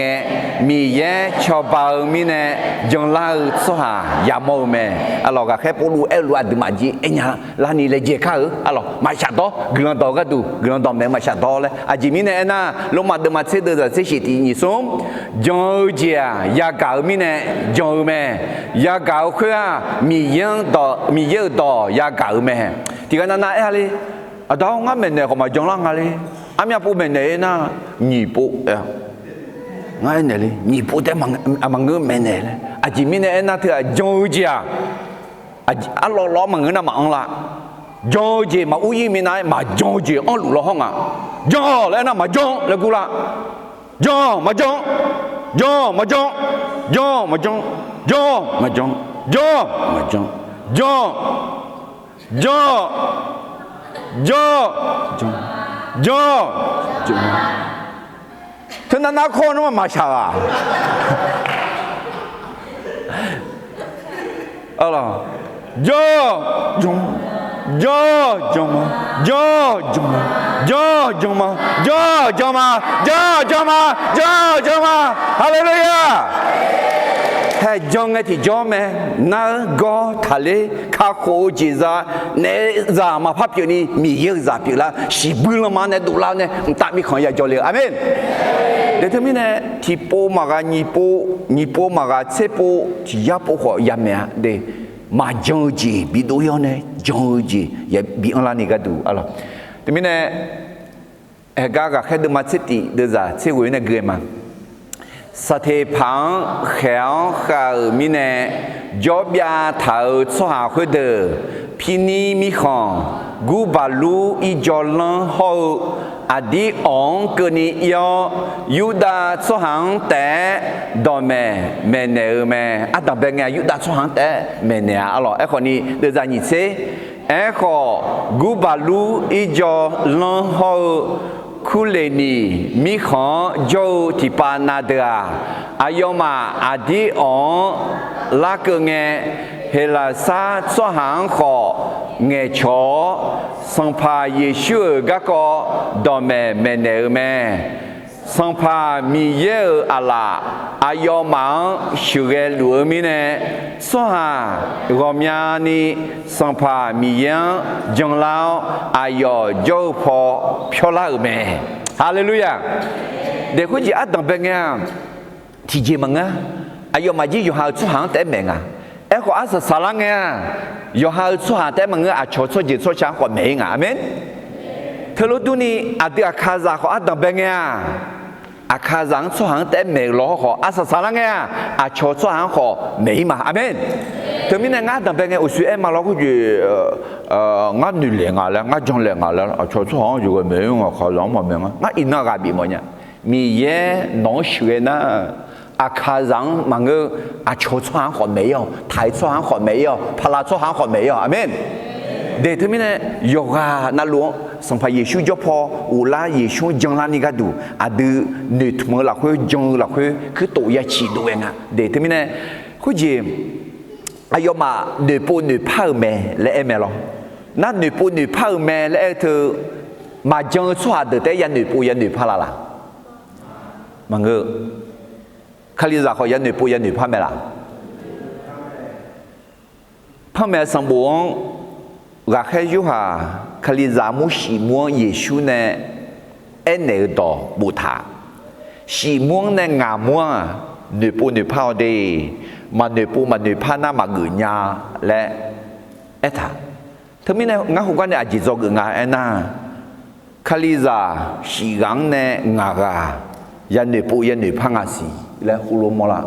มีเย่ชาวบ้านมีเนี่ยจังลาสุหายามอเมalorsก็แค่พูดเอลูอัดมาจีเอ็นยาลานี่เลยเจ้าข้าalorsมาชาโตกลันตอก็ดูกลันตอเมงมาชาโตเลยอาจิมีเนี่ยนะลงมาเดินมาเสด็จจะสิที่นี่ส่งจอเจียยากามีเนี่ยจอเมยากาคือมีเยอะต่อยากาเมที่กันนั่นอะไรดาวงั้นมันเนี่ยเขามาจังหลังอะไรอามีผู้เป็นเนี่ยนะญี่ปุ่นงั้นเนี่ยเลยญี่ปุ่นแต่มังเงินมันเนี่ยอาจิมีเนี่ยนะที่จอร์เจียล้อมังเงินมาอังละจอร์เจียมาอุ้ยมีนายมาจอร์เจียอันหลุดละห้องอ่ะจอแล้วนะมาจอแล้วกูละจอมาจท่านนักข่าวนู้นมาช้าอะไรฮาเลลูยาให้จงไอ้ที่จงแม่น่าก็ทะเลข้าโคจิซาเนี่ยซามาพับอยู่นี่มีเยอะซาพิลาสิบุลมาเนี่ยดูแล้วเนี่ยตามีของอยากจะเลี้ยงอาเมนเดี๋ยวทำไมเนี่ยที่ปูมากันญี่ปุ่นมากันเซปูที่ยาปูขอยาเมียเดมาจงจีบิดูยอนเนี่ยจงจีอย่าบิอันละนี่ก็ดูอะไรทำไมเนี่ยกากแค่ดูมาเซติเดี๋ยวจะเซกุยเนี่ยเกมสเตพังเขียวข้าวมีเนี่ยจอบยาเท้าสหคุดพินีมีของกูบาลูอีจอลังฮออดีองกนิยอยูดาสหังแต่ดอมเมเนอเมอัตเป็นไงยูดาสหังแต่เมเนอalorsไอ้คนนี้เดี๋ยวจะนี่เซ่ไอ้คนกูบาลูอีจอลังฮอคุเลนีมีของโจที่ปานาเดาอายมาอดีองลักเงเฮลาซาสหังขอเงชอสังพาเยชูก็ก็ดอมเมเนเมสังพามีเยอะลาอายมาชูเกลูมิเนสหังรอมยานีสังพามีเยจังลาวอายโจพอพิลาเมฮาเลลูยาเด็กคนที่อัดดังเป็นไงที่เจมังอ่ะอายมาจีอยู่หาสุหังแต่เมงอ่ะเอ้ก็อาศัยสารังอ่ะอยู่หาสุหังแต่มังอ่ะชดชดจีชดช้างกว่าเมงอ่ะอาเมนเธอรู้ดูนี่อาดิอาคาซาเขาอัดดังเป็นไงอาคาซังสุหังแต่เมงล้อเขาอาศัยสารังอ่ะชดสุหังเขาเมงมาอาเมน特别呢，俺当兵个，我虽然嘛老估计俺女练啊了，俺将练啊了，确实好像有个没用啊，考两毛命啊，俺一那个比么呢？米耶农学呢？啊，卡上嘛个啊，确实好没有，台错好没有，帕拉错好没有，阿门。对，特别呢，有啊，那路上怕耶稣就跑，乌拉耶稣将拉你个度，啊的你他妈拉会将拉会去多一起多样啊，对，特别呢，好似哎呦嘛，你不你泡咩来咩咯？那你不你泡咩来头嘛将错的，但也你不也你泡啦啦，嘛个，看你咋好也你不也你泡咩啦？泡咩上班？gà khai du hà khai ra mu xì muông Giêsu nè em này đó bù thà xì muông nè ngà muông à nửa bu nửa phao đi mà nửa bu mà nửa phao na mà gửi nhà lẽ em thà thế mình này ngà hôm qua này chỉ cho gửi ngà em na khai ra xì gắng nè ngà gà ya nửa bu ya nửa phao ngà xì lẽ hù lô mò la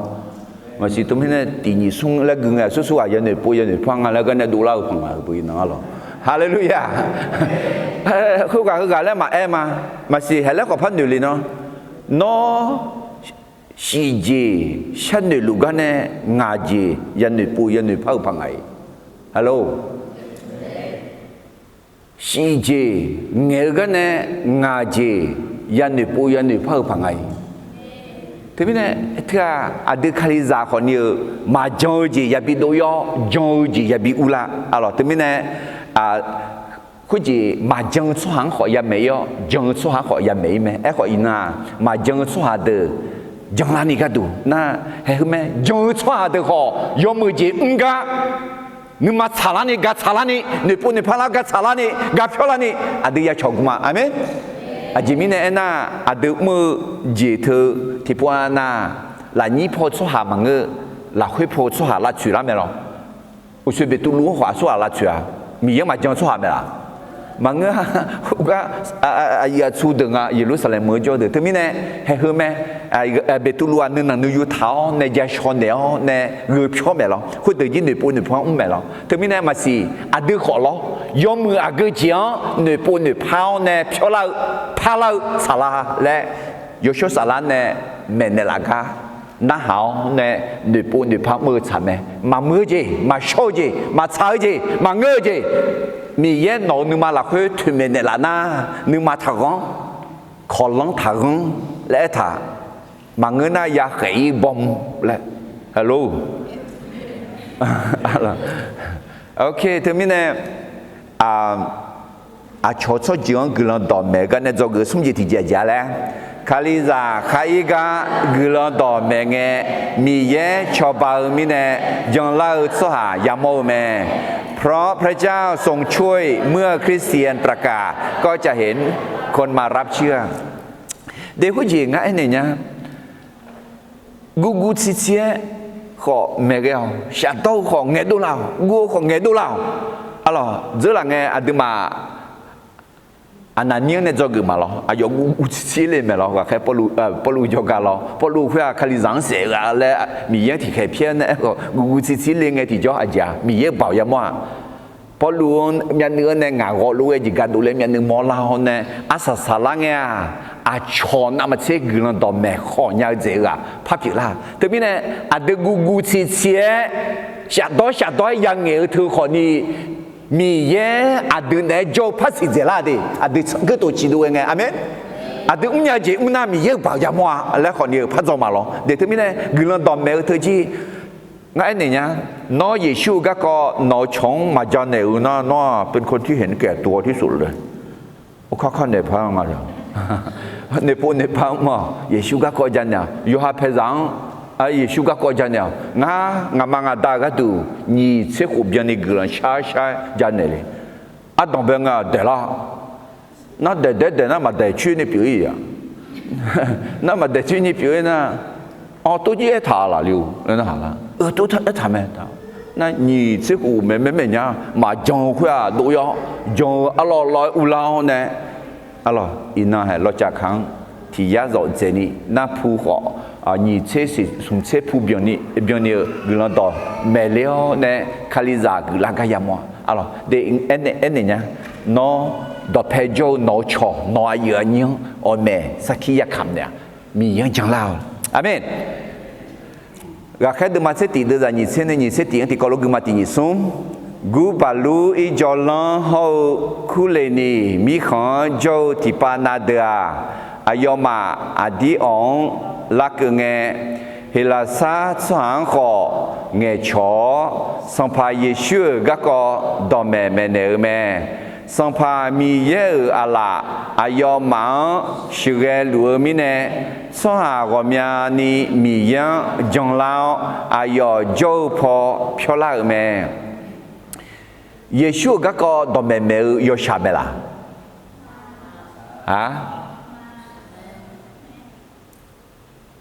mà si tụi mình này tỷ nhị sung là gừng à số số à dân này bôi dân này phăng à là cái này đủ lâu phăng à bôi nó lo Hallelujah không cả là mà em mà si hay là có phân điều nó si gì chân này lúc cái này ngà gì dân này bôi dân này phăng ấy hello si gì nghe cái này ngà gì dân này bôi dân này phăng ấy thế bây giờ thưa à được khai ra khỏi nhiều mà giàu gì ya bị đôi giàu gì ya bị ula alors thế bây giờ à cái gì mà giàu số hàng khỏi ya mấy giàu số hàng khỏi ya mấy mấy ấy khỏi ina mà giàu số hàng được giàu là gì cả đủ na hay không mấy giàu số hàng được họ giàu mới gì cả nhưng mà 살라니 가 살라니 내 뿐이 팔아가 살라니 가 별라니 아들야 조금만 아멘 à chỉ mình này na à được mơ gì thứ thì qua na là nhị phô số hà mà ngơ là khuyết phô số hà là chuyện làm gì rồi, tôi sẽ bị tu lúa hóa số hà là chuyện, mình mà chẳng số hà咩là, mà ngơ cái số đường à Jerusalem mới cho được, thế mình này hay hơn mấy bị tu lúa nên là nuôi thảo nên gia chọn đéo nên người chọn咩rồi, khuyết tự nhiên người phụ người phong咩rồi, thế mình này mà gì à được họ lo, do mưa à cái gì người phụ người phong nên chọn là phá lâu xả la lẽ有些撒拉呢，没那个，那好呢，你不你怕么惨咩？嘛么子，嘛烧子，嘛炒子，嘛鹅子，你也拿你嘛来去推没那那，你嘛他讲，可能他讲来他，嘛我那也黑bomb来 ，hello， ，OK， 这边呢，à cho cho chuyện người làm đòn mẹ cái này cho người sống gì thì dễ dàng lẽ, khai ra khai cái người làm đòn mẹ nghe mi ye cho bao mi nè dòng lao số hà yam mô mẹ, เพราะพระเจ้าทรงช่วยเมื่อคริสเตียนประกาศก็จะเห็นคนมารับเชื่อเด็กผู้หญิงไอ้เนี่ยกูซิเซียขอแม่เกี่ยวชาโต้ขอเงดูเรากูขอเงดูเราอะไรเจอละไงอดีมาอันนั้นเนี่ยจะกี่มาหรออายุกูชี้เลยไหมหรอว่าแค่ปลุยกันหรอปลุเพื่อคลิสังเสกอะไรมีเยอะที่แค่เพี้ยนเนี่ยกูชี้เลยไงที่จะอาจจะมีเยอะเปล่ายังว่าปลุมีเนื้อเนี่ยงาก็รู้ไอ้จิการดูเลยมีเนื้อมอลาเนี่ยอาศัยสาระเนี่ยอาชอนอามาเช็คกันต่อแม่ขอเนี่ยเจ้าพับผิดละแต่พี่เนี่ยอาเด็กกูชี้ชาดอยยังเงี้ยถือคนนี้มีเยอะอาดึงเนี่ยโจพัสเจล่าดิอาดึงก็ตัวจีดูยังไงอเมนอาดึงเนี่ยจีอุนามีเยอะเปล่าอย่างว่าแล้วคนนี้พัสมาหรอเดี๋ยวที่นี่เนี่ยกลุ่มต่อแม่เธอจีงั้นเนี่ยน้อยเยซูก็น้อยชงมาจานเนี่ยน้อเป็นคนที่เห็นแก่ตัวที่สุดเลยเขาเนี่ยพังมาแล้วเนี่ยพวกเนี่ยพังมาเยซูก็จานเนี่ยยูฮาเพซังเยซูก็จานเนี่ยงามังอาดาก็ดูนี่เชื่อขุบยันนี่กลุ่มช้าจานเนี่ยอาตองเป็นอ่ะเดล่านั่นเดน่ามาเดชื่อนี่ผิวอ่ะนั่นมาเดชื่อนี่ผิวน่ะอ๋อตัวยี่ท่าละลิวนั่นหาละตัวท่าไม่ท่านั่นนี่เชื่อขุบไม่เนี่ยมาจงคุยอ่ะดูย่อจงอร่อยอุลาเนี่ย alors อินน่ะให้เราจะขังที่ยาโจเจนี่น่าผู้ขอ你这是从这普遍的人到没了呢，卡里咋个那个样么？啊咯，的那呢，孬到拍照孬巧孬有人，我没啥去也看的，米样讲了，阿门。Rakyat masa tidak zani sene ni seti yang kalau gemati ni sum gu balu I jalan hau kuleni mi khan jau tipa nada ayoma adi on lakenge hilasa sang ko nge cho sampa Yesu gako dome mene sampa mi ye ala ayoma syure lu mine soha gomya ni mi yang jong lao ayo jo po pyola me Yesu gako dome me yo shabela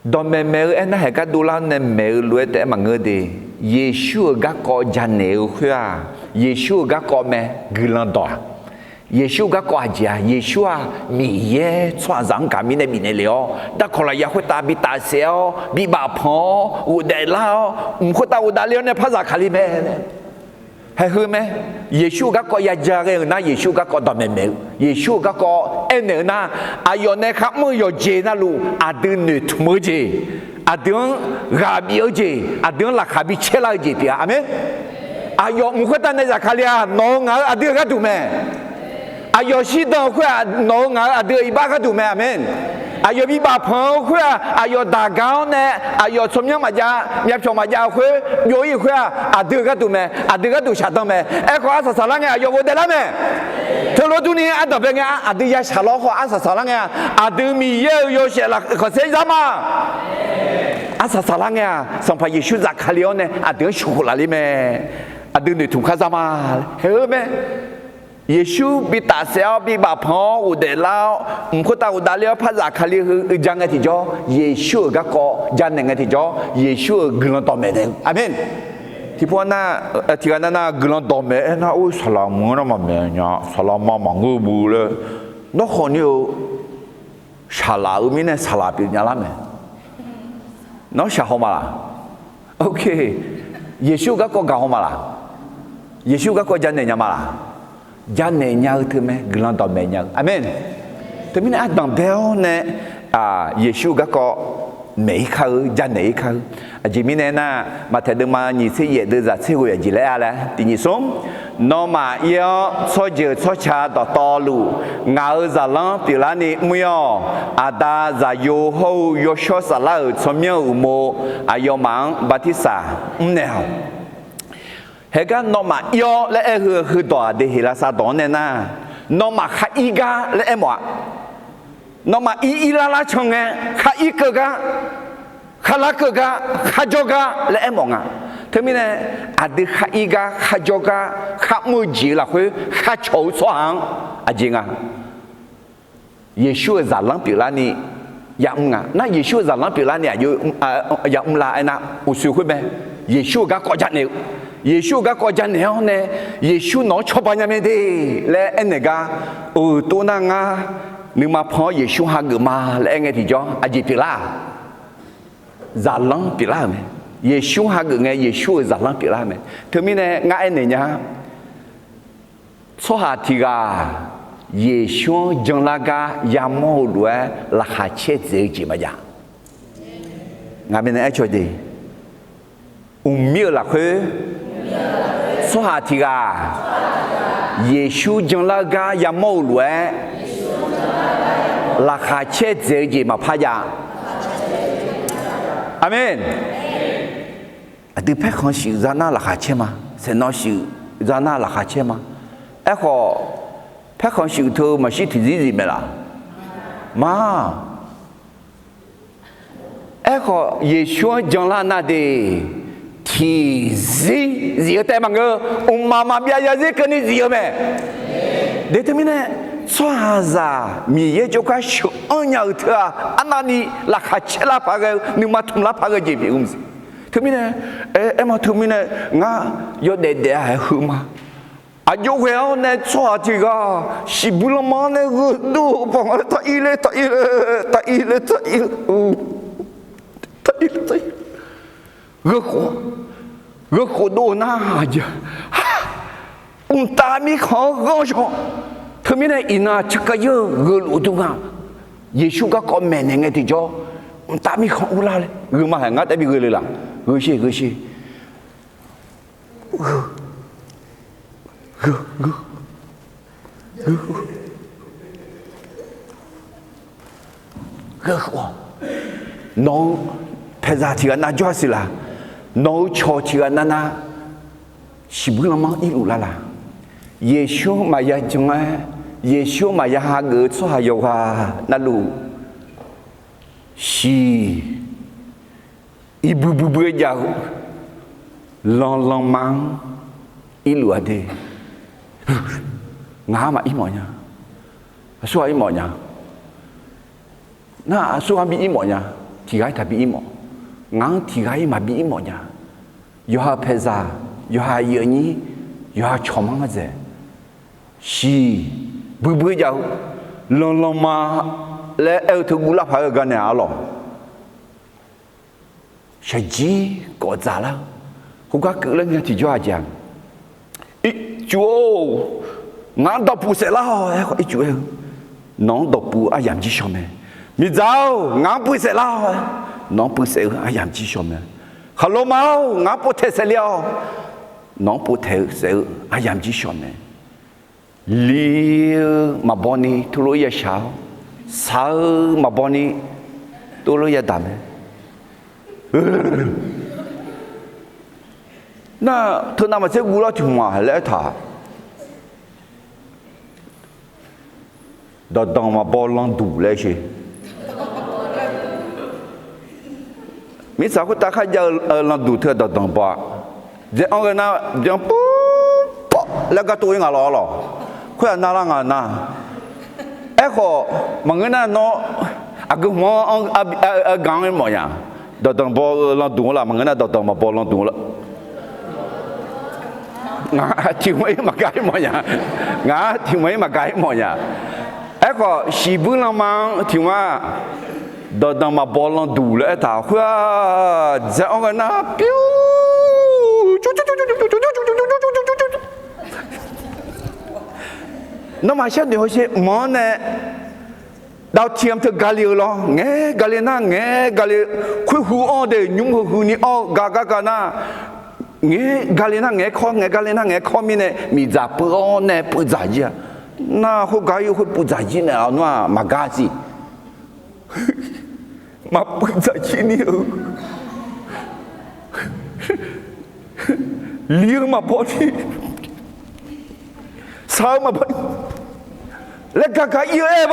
dome me ena heka dula ne me lu te mangede Yesu gako jane khua Yesu gako me gilando Yesu gako aja Yesu mi ye chwa zang ka mi ne bi ne leo da khola ya khota bi ta seo bi ba pho u de lao khota u da leo ne phaza khali me hay hư me Yesu gako ya jare na Yesu gako do me me Yesu gako ene na ayo ne kha mu yo je na lu adu ne thmo je adu ga bi o je adu la kha bi che la je pia amen ayo mu khota ne za khalia no nga adu ga du me ayo si dong khua no nga adu iba ga du me amen ayo bi ba phon khua ayo da gao ne ayo chom nyang ma ja myap chom ma ja khue yo yi khua adu ga du me adu ga du sha dong me e kho asa sa la nga ayo wo de la me thlo lo tu ni a da be nga adu ya sha lo kho asa sa la nga adu mi ye yo she la kho se za ma asa sa la nga song pa Yesu za kha liao ne adu shu la li me adu ni tu kha za ma he me Yesu bi ta seo bi ba pho u de lao ko ta u da leo pha za khali hu jang ti jo Yesu ga ko jan ne ti jo Yesu glon to me de amen ti po na ti ga na glon to me na u salam na ma me nya salam ma ngu bu le no kho ni o shala u mi ne sala pi nya la me no sha ho ma la okay Yesu ga ko ga ho ma la Yesu ga ko jan ne nya ma la Jane nhau thưa mẹ glon to mẹ nhau amen tôi mình ăn bằng béo nè Yesu ga có mấy khâu jane khâu chỉ mình nè na mà thấy được mà nhìn thấy vậy được ra thấy người gì lại là thì nhìn xuống nó mà yêu cho giờ cho cha đó to lu ngao ra lăng thì là ni muyo ada ra yo ho yo cho sa la cho miêu mo ayo mang batisa nào hệ cái nó mà yêu lẽ hư đỏ để hiểu là sao đó nè na nó mà khai ý ga lẽ em ạ nó mà ý la chồng nghe khai ý cơ ga khai la cơ ga khai cho ga lẽ em ạ thế mình nè đi khai ý ga khai cho ga khai mua gì là khơi khai chấu xóa hàng gì à Yesu giả lăng biểu la ni yang à na Yesu giả lăng biểu la ni à yang là anh à usul khơi bè Yesu ga có chặt nhiều Yesu ga ko jan heo ne Yesu no choba nya me de le enega to na nga ni ma pho Yesu ha gu ma le nge ti jo aji pila za lang pila me Yesu ha gu nge Yesu za lang pila me thưa mi ne nga en ne nya so ha ti ga Yesu jong la ga ya mo lue la ha che ze ji ma ya nga me ne cho de mieux la khơi so ha ti ga Yesu jong la ga ya mo lue la ha che ze ji ma pha ya amen adu pe khon shi za na la ha che ma se no shi za na la ha che ma e kho pe khon shi thu ma shi ti ji me la ma e kho Yesu jong la na de thì gì ở đây mà ngơ mà bây giờ gì cái này gì mà để thế mình xóa ra mi ye cho cái sự ân nhau thưa anh này là khát chết là phải cái nhưng mà thùng là phải cái gì vậy không thế mình em mà thế mình ngã yo để hay hư mà yo well nè xóa thì cái si bula mà nè du bằng ta ile 热火多那呀，大米烤热烧，特别呢，因啊这个有热路多啊，耶稣个讲明年的叫，大米烤乌拉嘞，热嘛还俺那边热了啦，热些，热火，孬，拍啥子个那就是啦。nấu cho thì anh na chỉ bữa lắm ít lụt là Giêsu mà ya chúng ai Giêsu mà ya ha gỡ cho ha yêu ha na lụ si ibu jauh long mang ít lụt đi ngã mà ít mọi nhà số ít mọi nhà na số bị ít mọi nhà thì gái thà bị ít mọi ngang thì gái mà bị mọi nhà, yo ha peza, yo ha yoni, yo ha chomang aje, si bui jauh, long ma le tu gula phai gan ya lo, saji có giá la, hôm qua cứ lên thì cho ajang, ít chúa, ngang đập pu sẽ la, ít chúa, nong đập pu ayam chỉ xong mi giàu ngang pu sẽ la. Nó bự sẽ ayam chỉ xong rồi, hello mau, ngã bự thế sẽ liao, nó bự thế sẽ ayam chỉ xong rồi, liu mà bọn đi tu lối ya sao mà bọn đi tu lối ya đam, na thứ nào mà sẽ gula là chung mà lẽ thà, đó đằng mà bọn lăng đủ lẽ chứ. Mình sao có ta khai giờ làm đủ thứ đó đồng bạc, giờ ông cái nào giờ bố,แล้วก็ตัวยังอะไรหรอคุยน่ารักนะเอ้ขอมันก็น่าเนาะอ่ะก็มองกังเงินหมดยังดอต้องบอลดูละมันก็น่าดอต้องมาบอลดูละงาที่ไม่มาไกลหมดยังงาที่ไม่มาไกลหมดยังเอ้ขอชีบุลมังที่ว่าđó đang mà bò lon đủ lẽ thảo khoa dạo cái na piu nó mà sao điều gì món này đào chiêm từ Galileo lo nghe Galileo khui hu o để nhung hu ni o ga na nghe Galileo nghe kho mi này mi giả bự o này bự giả gì à na hu gai hu bự giả gì này à nó mà ga gì mà bưng ra chi nhiều liêng mà bỏ đi sao mà bận lấy cả yêu em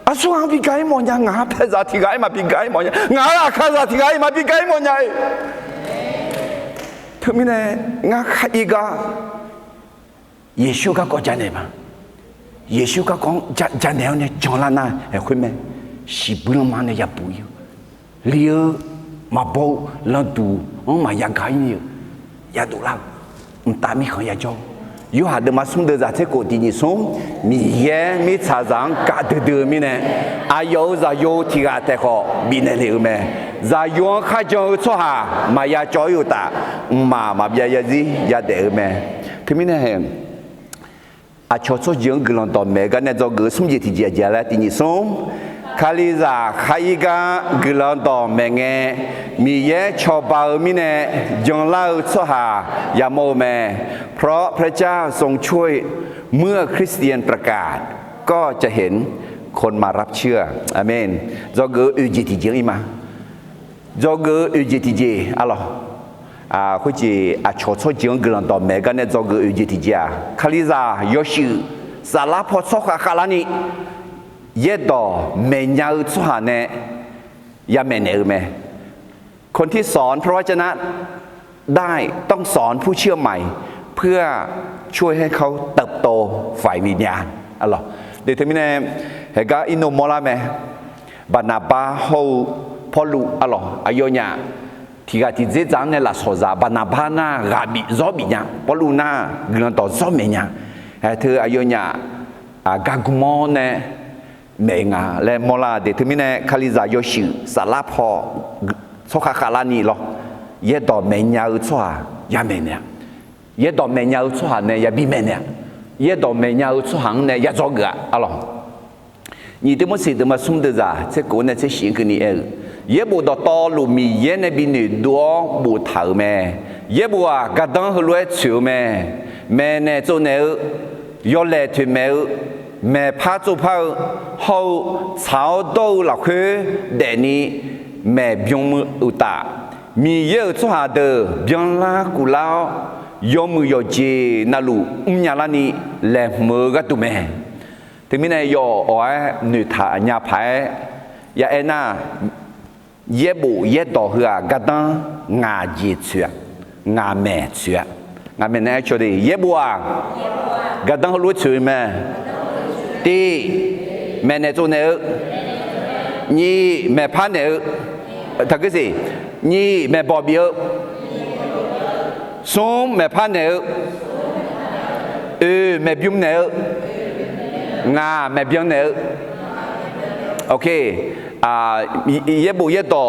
à số hàng bị cái mọi nhà ngã phải ra thì cái mà bị cái mọi nhà ngã là khai ra thì cái mà bị cái mọi nhà thứ mình này ngã khai cái Giêsu có cha này mà Giêsu có con cha này này chọn là na hay khuyên mẹ si belum mana ya puyu liu mà bau lần tu ông mà yang khai nhiều ya tu lang ta mi không ya cho yêu hạt mà sum de za thế cổ đi ni sum mi ye mi cha giang cả từ mi này ayo za yo thì cả thế họ mi này liu mẹ za yo khai cho cho ha mà ya cho yêu ta mà ya gì ya để mẹ thì mi này à cho dưỡng cái lần đó mẹ cái này do cái sum gì thì giờ là thì ni sum khai ra khai ga gửi đó mẹ nghe mi ye cho bao mi nè dòng lao cho hà ya mô mẹเพราะพระเจ้าทรงช่วยเมื่อคริสเตียนประกาศก็จะเห็นคนมารับเชื่ออาเมน do gỡ UGTG ima do gỡ UGTG alo khu chỉ cho cho dưỡng gửi đó mẹ cái này do gỡ UGTG khai ra yoshi sala po cho khá là ni yết đỏ mẹ nhau cho hà nè ya mẹ nè mẹคนที่สอนพระวจนะได้ต้องสอนผู้เชื่อใหม่เพื่อช่วยให้เขาเติบโตฝ่ายวิญญาณอ๋อเดี๋ยวทีนี้เฮก้าอินโนมอลาแม่บานาบาโฮพอลูอ๋ออายุเนี่ยที่กาที่เจ๊จังเนี่ยละสซาบานาบาน่ากาบิซอบิเนี่ยพอลูน่าเงินต่อซอมเนี่ยเธออายุเนี่ยกากุมอนเนี่ย美啊，来莫拉的，他们呢，卡里扎有修萨拉坡，错卡拉尼咯，也到美伢有错也美呢，也到美伢有错呢也比美呢，也到美伢有错行呢也做个啊咯。你怎么写怎么送的咋？这个呢，这写给你也不到道路米也那边的多不头咩？也不啊，格当和乱球咩？咩呢做呢？要来推咩？咩怕做怕后炒到落去，但你咩不用有大，米也做下的，不用啦古老，要么要接那路，伢那你来么个都咩？ที่มีนายอ๋อหนุ่ยถาญาภายยาเอ็น่าเย็บเย็ดต่อหัวกระตังงาจีเชื่องาแม่เชื่องาแม่เนี่ยช่วยดีเย็บกระตังรู้ช่วยแม่ตีแม่เนี่ยตัวเนี่ยนี่แม่พันเนี่ยถ้าก็สินี่แม่บอบเยอะส่งแม่พันเนี่ยแม่บิ้มเนี่ยงาแม่เบี้ยงเนี่ยโอเคเย็บเย็ดต่อ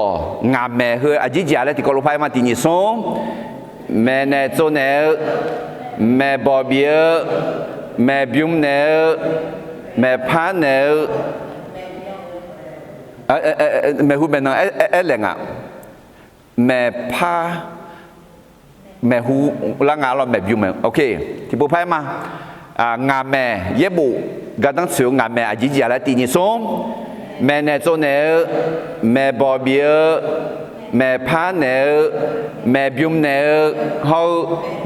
งาแม่คืออาจิจาเลยที่กอลพายมาตีนิสงแม่เนี่ยตัวเนี่ยแม่บอบเบี้ยแม่บิ้มเนี่ยแม่พันเนี่ยแม่หูแม่นางแหลงอ่ะแม่พาแม่หูละงาเราแม่บิ้มโอเคที่ปูพายมางาแม่เย็บกระตั้งเสืองาแม่อาจิจาละตีนิสงแม่เนี่ยตัวเนี่ยแม่บอบเบี้ยแม่พาเนี่ยแม่บิ้มเนี่ยเขา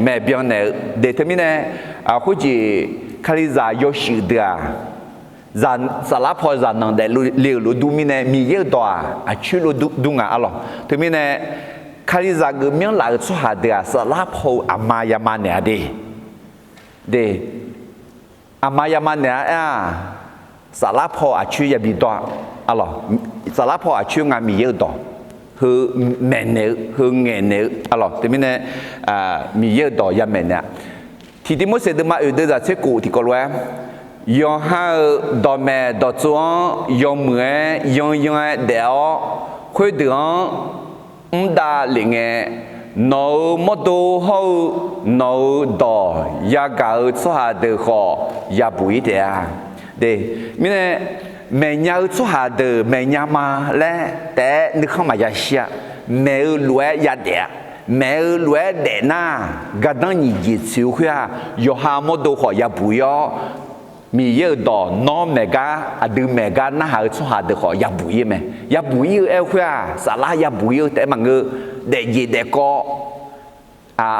แม่เบี้ยเนี่ยเดี๋ยวที่นี่เขาจีคาริซายชิดาจันสลับพอจันนั่งเดี๋ยวเลี้ยวดูมีเนี่ยมีเยอะตัวชิลดูงาอะไรที่นี่คาริซาก็มีหลายสุดเดียสลับพออามายามันเนี่ยเดอามายามันเนี่ยสารพออาชีพบีตัวอะไรสารพออาชีพงานมีเยอะตัวคือแม่เนี่ยคือเงินเนี่ยอะไรแต่ไม่เนี่ยมีเยอะตัวยามแม่เนี่ยที่มุสลิมมาอยู่ด้วยจะเชื่อกูที่กลัวยองหาดอแม่ดอจวงยองเหมือนยองเดียวคุยเดือดดาลิงโนมดูเขาโนดอยากเอาสหเดือขอยาบุยเดียเดมิเนี่ยแม่ยาสหเดือแม่ยามาและแต่นึกเข้ามายาเชียแม่รวยยาเดียแม่รวยเดน่ากระดังยิ่งยิ่งสิวขึ้นยอหามดูขอยาบุยมีเยอะดอน้องเมกาอดีเมกาหน้าหาสหเดือขอยาบุยไหมยาบุยเอลขึ้นสาระยาบุยแต่มันก็เด็กยี่เด็กก็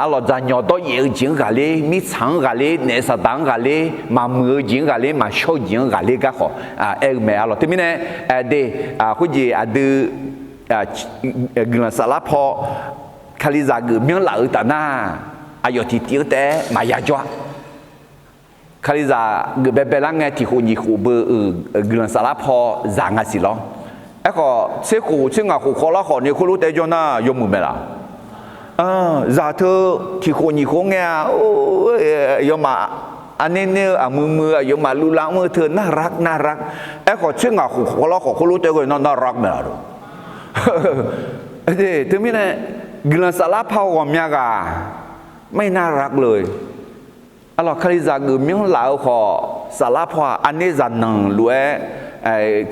เราจะยอดตัวเยอะจริงกันเลยมีช่างกันเลยเนื้อสัตว์กันเลยมามือจริงกันเลยมาโชว์จริงกันเลยก็ขอแม่เราที่มีเนี่ยเด็กคุณจีดูกลุ่มสารพอคาลิซากุมีหลายตัวน่าอายุที่เตี้ยแต่มายาจ้าคาลิซากุแบบนั้นไงที่คนยี่หูเบอร์กลุ่มสารพอจางสิล้อก็เชื่อกูเชื่อกูขอละขอเนี่ยคุณรู้แต่จนน่ายมือไม่ละจะเธอที่คนยี่ห้อเนี่ยยมาอันนี้เนี่ยมือยมาลูล้างมือเธอน่ารักก็เชื่อกูขอละขอคุณรู้แต่ก็น่ารักไม่ละเดี๋ยวถึงมีเนี่ยกลิ่นสารพัดความยากไม่น่ารักเลยalorsคาลิซากุมีหลายข้อสารพัดอันนี้จะนั่งรวย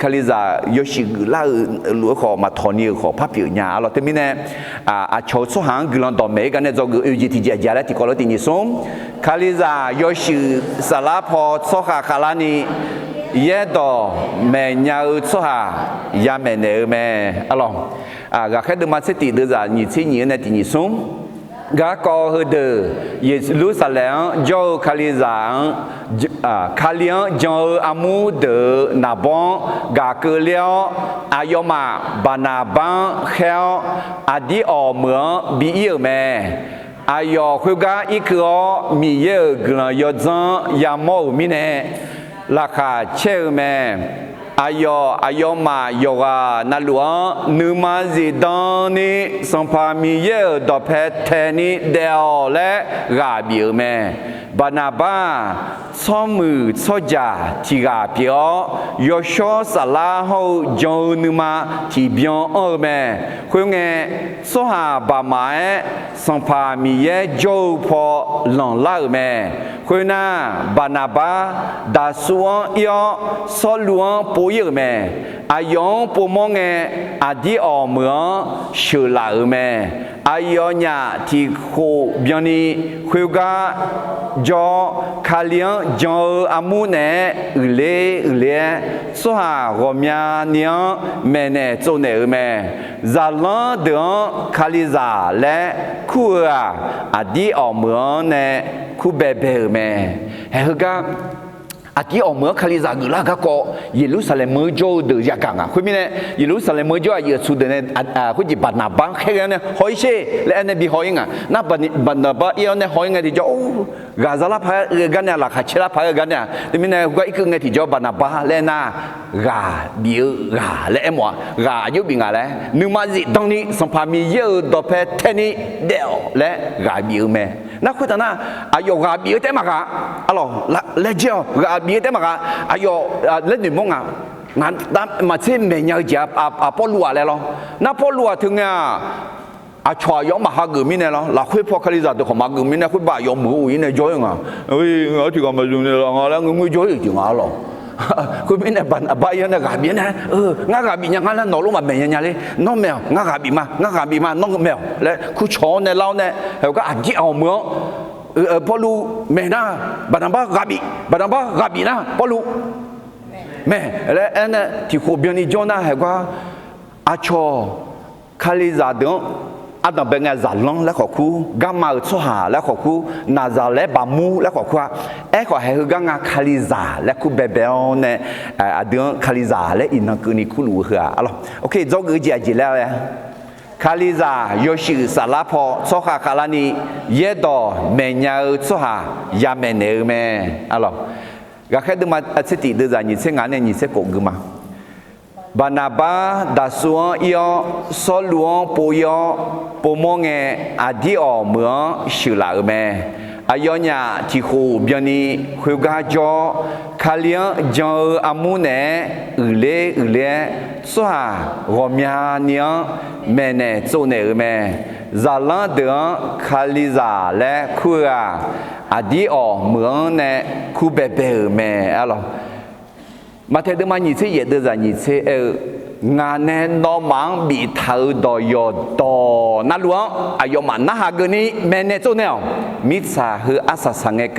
คาลิซายชิกุลาหลัวขอมาทอนี่ขอพับผิวหน้าเราแต่มีเนี่ยชาวสุหางกลังต่อเมกันเนี่ยจะกูอยู่ที่เจริญที่กอลตินิสมคาลิซายชิสารพัดสุขาคาลานีเยดอเมียาสุหายาเมเนเมalorsก็แค่ดูมาสติดูจะนี่ที่นี่เนี่ยที่นิสมก็ก็คือเดเยรูซาเล็มโจคาลิซาคาลิอนโจอามูเดนาบอนก็เกลียวอายมาบานาบังเขลอดีอเมืองบีเอเมอายคุกาอีกอมีเยกลยจังยามโมมิเนราคาเชื่อเมอายมาโยกานาลวงนูมาจิดานีสัมภามีเยดอเพเทนีเดลและกาบิเมบานาบา ซ้อมมือซ้อจ่าที่กาเปียยอชอสลาเฮาจงนึมาที่เบียงแม่คุยไงซ้อหาบามาสังพามีเยโจพอหลังลาแม่คุยน่าบานาบาดาสวงยอซ้อลวงปุยแม่อายองปุมงเงอดีออเมืองชื่อลาแม่อายอญาที่โคเบียนี้คุยกาจอคาเลียงจออามูเนอุเลสหารมีเนียเมเนโจเนแม่ซาลันเดงคาลิซาและคูอาอดีออเมืองเนคูเบเบแม่เฮกาอาทิออกเมื่อคาลิซากุลากก็เยรูซาเล็มเมื่อโจเดือดกังอ่ะคุณมีเนี่ยเยรูซาเล็มเมื่อโจอายุสุดเนี่ยคุณจีบัตนาบังแค่เนี่ยหอยเช่และอันนี้บีหอยงอ่ะนับบัตนาบังเอียเนี่ยหอยงที่โจกาซาลาพายกันเนี่ยละขัดเชลาพายกันเนี่ยที่มีเนี่ยก็อีกเงี้ยที่โจบัตนาบังและน่ากาบิวกาและเอ็มวะกาอยู่บิงอะไรนึกมาจิตรงนี้สัมภามีเยอะต่อเพศเทนี่เดียวและกาบิวแม่นักขุดนะอายุกาบิวแต่มากะอ๋อและเจ้ากาบิวแต่มากะอายุเล่นหนึ่งมงอ่ะงั้นมาเช่นเมียเจ้าพอลัวเลยหรอนับพอลัวถึงเนี่ยอาชอยอมมาหากุมิเนี่ยหรอหลักคุยพอคลิซาตัวของมากุมิเนี่ยคุยบ่ายอมมืออุ้ยเนี่ยจ้อยงอ่ะเฮ้ยที่ก็มาดูเนี่ยเราแล้วงุ้ยจ้อยจริงอ่ะหรอคุณไม่เนี่ยบันอบายเนี่ยกาบีนะง่ายกาบีอย่างนั้นแล้วน้องลงมาเมียเนี่ยเลยน้องแมวง่ายกาบีมาน้องแมวและคุณชอนเนี่ยเราเนี่ยเขาก็อาจจะเอาเมืองพอรู้แม่นะบันบากาบีนะพอรู้แม่และอันนั้นที่เขาเบียนี่จอนะเขาก็อาชอคาลิซาดงอาดัมเป็นไงจัลลังและขอคู่กามาอุตหาและขอคู่นาซาและบามูและขอคู่ขอให้เขากังคาลิซาและคู่เบเบลเนี่ยอาดัมคาลิซาและอินักนี่คู่รู้เหรอalors ok จงจีอาจีแล้วคาลิซาโยชิสาลาพอสหคาลานีเยดอเมียอุตหายาเมเนเมalors ก็แค่ดูมาสติดูจากนี่เส้นงานเนี่ยนี่เส้นกงมาบานาบาดาสวงยอสลวงปุยอปุมงเงอดีออเมืองชื่อลาเมอายอนยาที่คูเบียนีคุยกาจอคาเลียงจออามูเนอุเลสวารมีเนียเมเนโจเนเมซาลันเดงคาลิซาและคุอาอดีออเมืองเนคูเบเบเมalors mà theo đứa mà nhìn thấy vậy đưa ra nhìn thấy ngàn nên nó mang bị thâu đòi đò nát luôn ai mà nát hàng cái này men này chỗ nào mít sa hư asa sang cái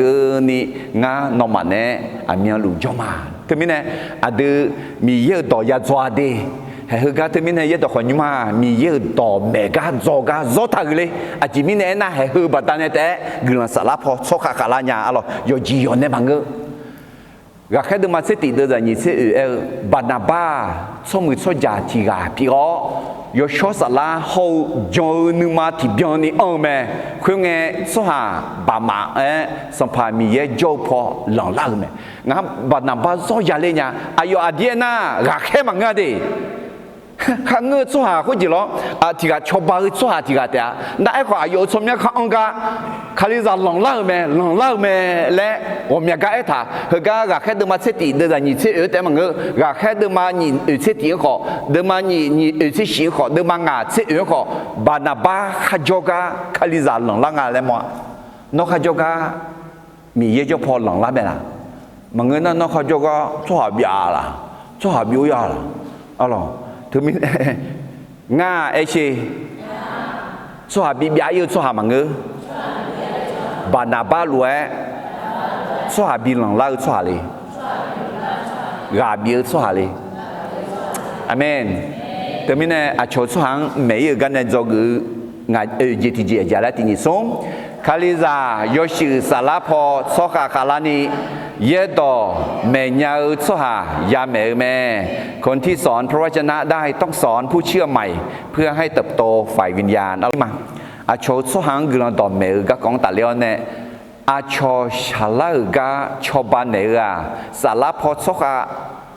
này ngà nó mà nè miếng lù cho mà thế mình này đưa mi yêu đò ya doa đi hay hư cái thế mình này yêu đò còn nhưng mà mi yêu đò mẹ cái gió thằng cái chỉ mình này na hay hư bát này thế người là sả láp họ số khác cả là nhà alo yo gì yo này bằng ngưก็แค่ดูมาสติเดินอย่างนี้บานาบาสมุทรสยาที่กาพี่อ๋อยชอสลาเขาจอนึมาที่เบียนี่แม่คือไงสหาบามาสัมภามีเยโจพอหลังล่างแม่งั้นบานาบาสยาเลยเนี่ยอายุอดีตน่ะก็แค่มังงะดิข้างเงือกสหาเขาจีล้อที่กาชอบบ้าสหาที่กาเดียนั่นไอ้ข้าอายุสมัยข้างก็คาลิซาหลังล่างแม่และผมอยากให้ท่าคือก็แค่ดูมาสติเดินอย่างนี้แต่มันก็แค่ดูมานี่สติก็ดูมานี่สติก็ดูมางาสติก็บานาบาขจกาคาลิซาหลังล่างอะไรมั่วนกขจกามีเยอะจะพอหลังล่างไหมล่ะมันเงินนั่นนกขจกาชอบยาล่ะชอบบิวยาล่ะอ๋อถึงมีง่าชีชอบบิยาอยู่ชอบมันเงบานาบาลัวชอบบิหลังล่าชอบเลยกาบิชอบเลยอาเมนแต่มีเนี่ยอาชอบชอบไม่有กันเนี่ยจะกูงานGTGจะแล้วที่นี่ส่งคาลิซาโยชิสาลาพอสหคาลานีเยดอเมียอุตหายาเมเมคนที่สอนพระวจนะได้ต้องสอนผู้เชื่อใหม่เพื่อให้เติบโตฝ่ายวิญญาณเอามาอาชอสหังกลันดอเมก็ของตาเลียวเนี่ยอาชอชาลาก็ชอบานเนื้อสาลาพอสห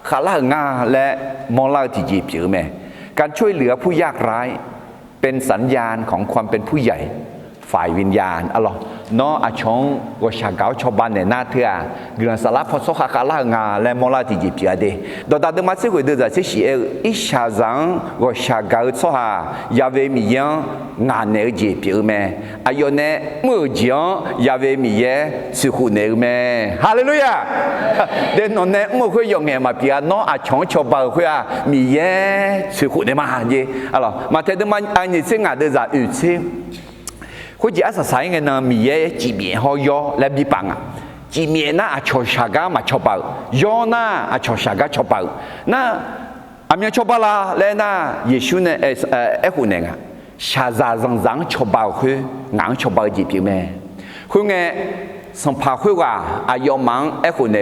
คาลางาและมอลาที่จีบจือเมการช่วยเหลือผู้ยากไร้เป็นสัญญาณของความเป็นผู้ใหญ่ฝ่ายวิญญาณอ๋อ nó à chọn của xã giáo cho ban này na thưa gần xã lá phật số khác là ngà lên mò la thì gì bia đi đó ta được mà sẽ会được sẽ是一下rằng của xã giáo cho ha ya về mi yang ngà này gì bia mẹ à yo này mua giang ya về mi ye sự khu này mẹ hallelujah đến nó này mua cái用嘅mà bia nó à chọn cho bao cái à mi ye sự khu này mà gì alors mà thế được mà anh như thế ngà được ra ưu thế或者是啥个呢？米耶几面好药来比帮啊，几面呢啊炒啥个嘛炒包，药呢啊炒啥个炒包，那阿面炒包啦，来呢耶稣呢户呢啊，下杂让炒包去，硬炒包几片咩？佢嘅上拍佢話啊要忙户呢。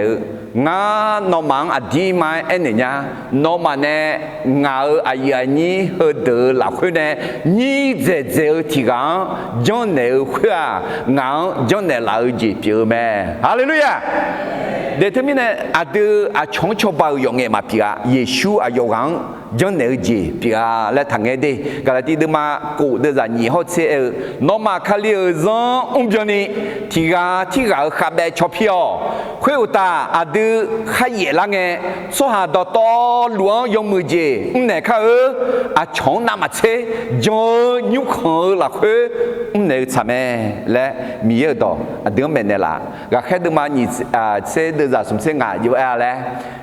ngã nó mang à đi mai anh này nha nó mà nè ngã ai ai nhỉ hơi đỡ là khơi nè nhỉ dễ dễ thì gắng cho nè khơi à ngã cho nè là gì biểu mẹ hallelujah để thế này à từ à chống cho bao nhiêu ngày mà biểu Giêsu à yêu gắng cho nè gì biểu lại thằng nghe đi cái là đi được mà cụ được ra nhiều hơn sẽ nó mà khai liêu rằng cho nè thì gã khác bé cho phiếu khơi ta à từ khai gì là nghe số hà đó to luôn dùng mười gì này khai à chống nam mà chế cho nhục khờ là khơi này chả mẹ lẽ mi ở đó à đứa mình này là gã khai được mà nhị à chế được ra sum chế ngã như vậy lẽ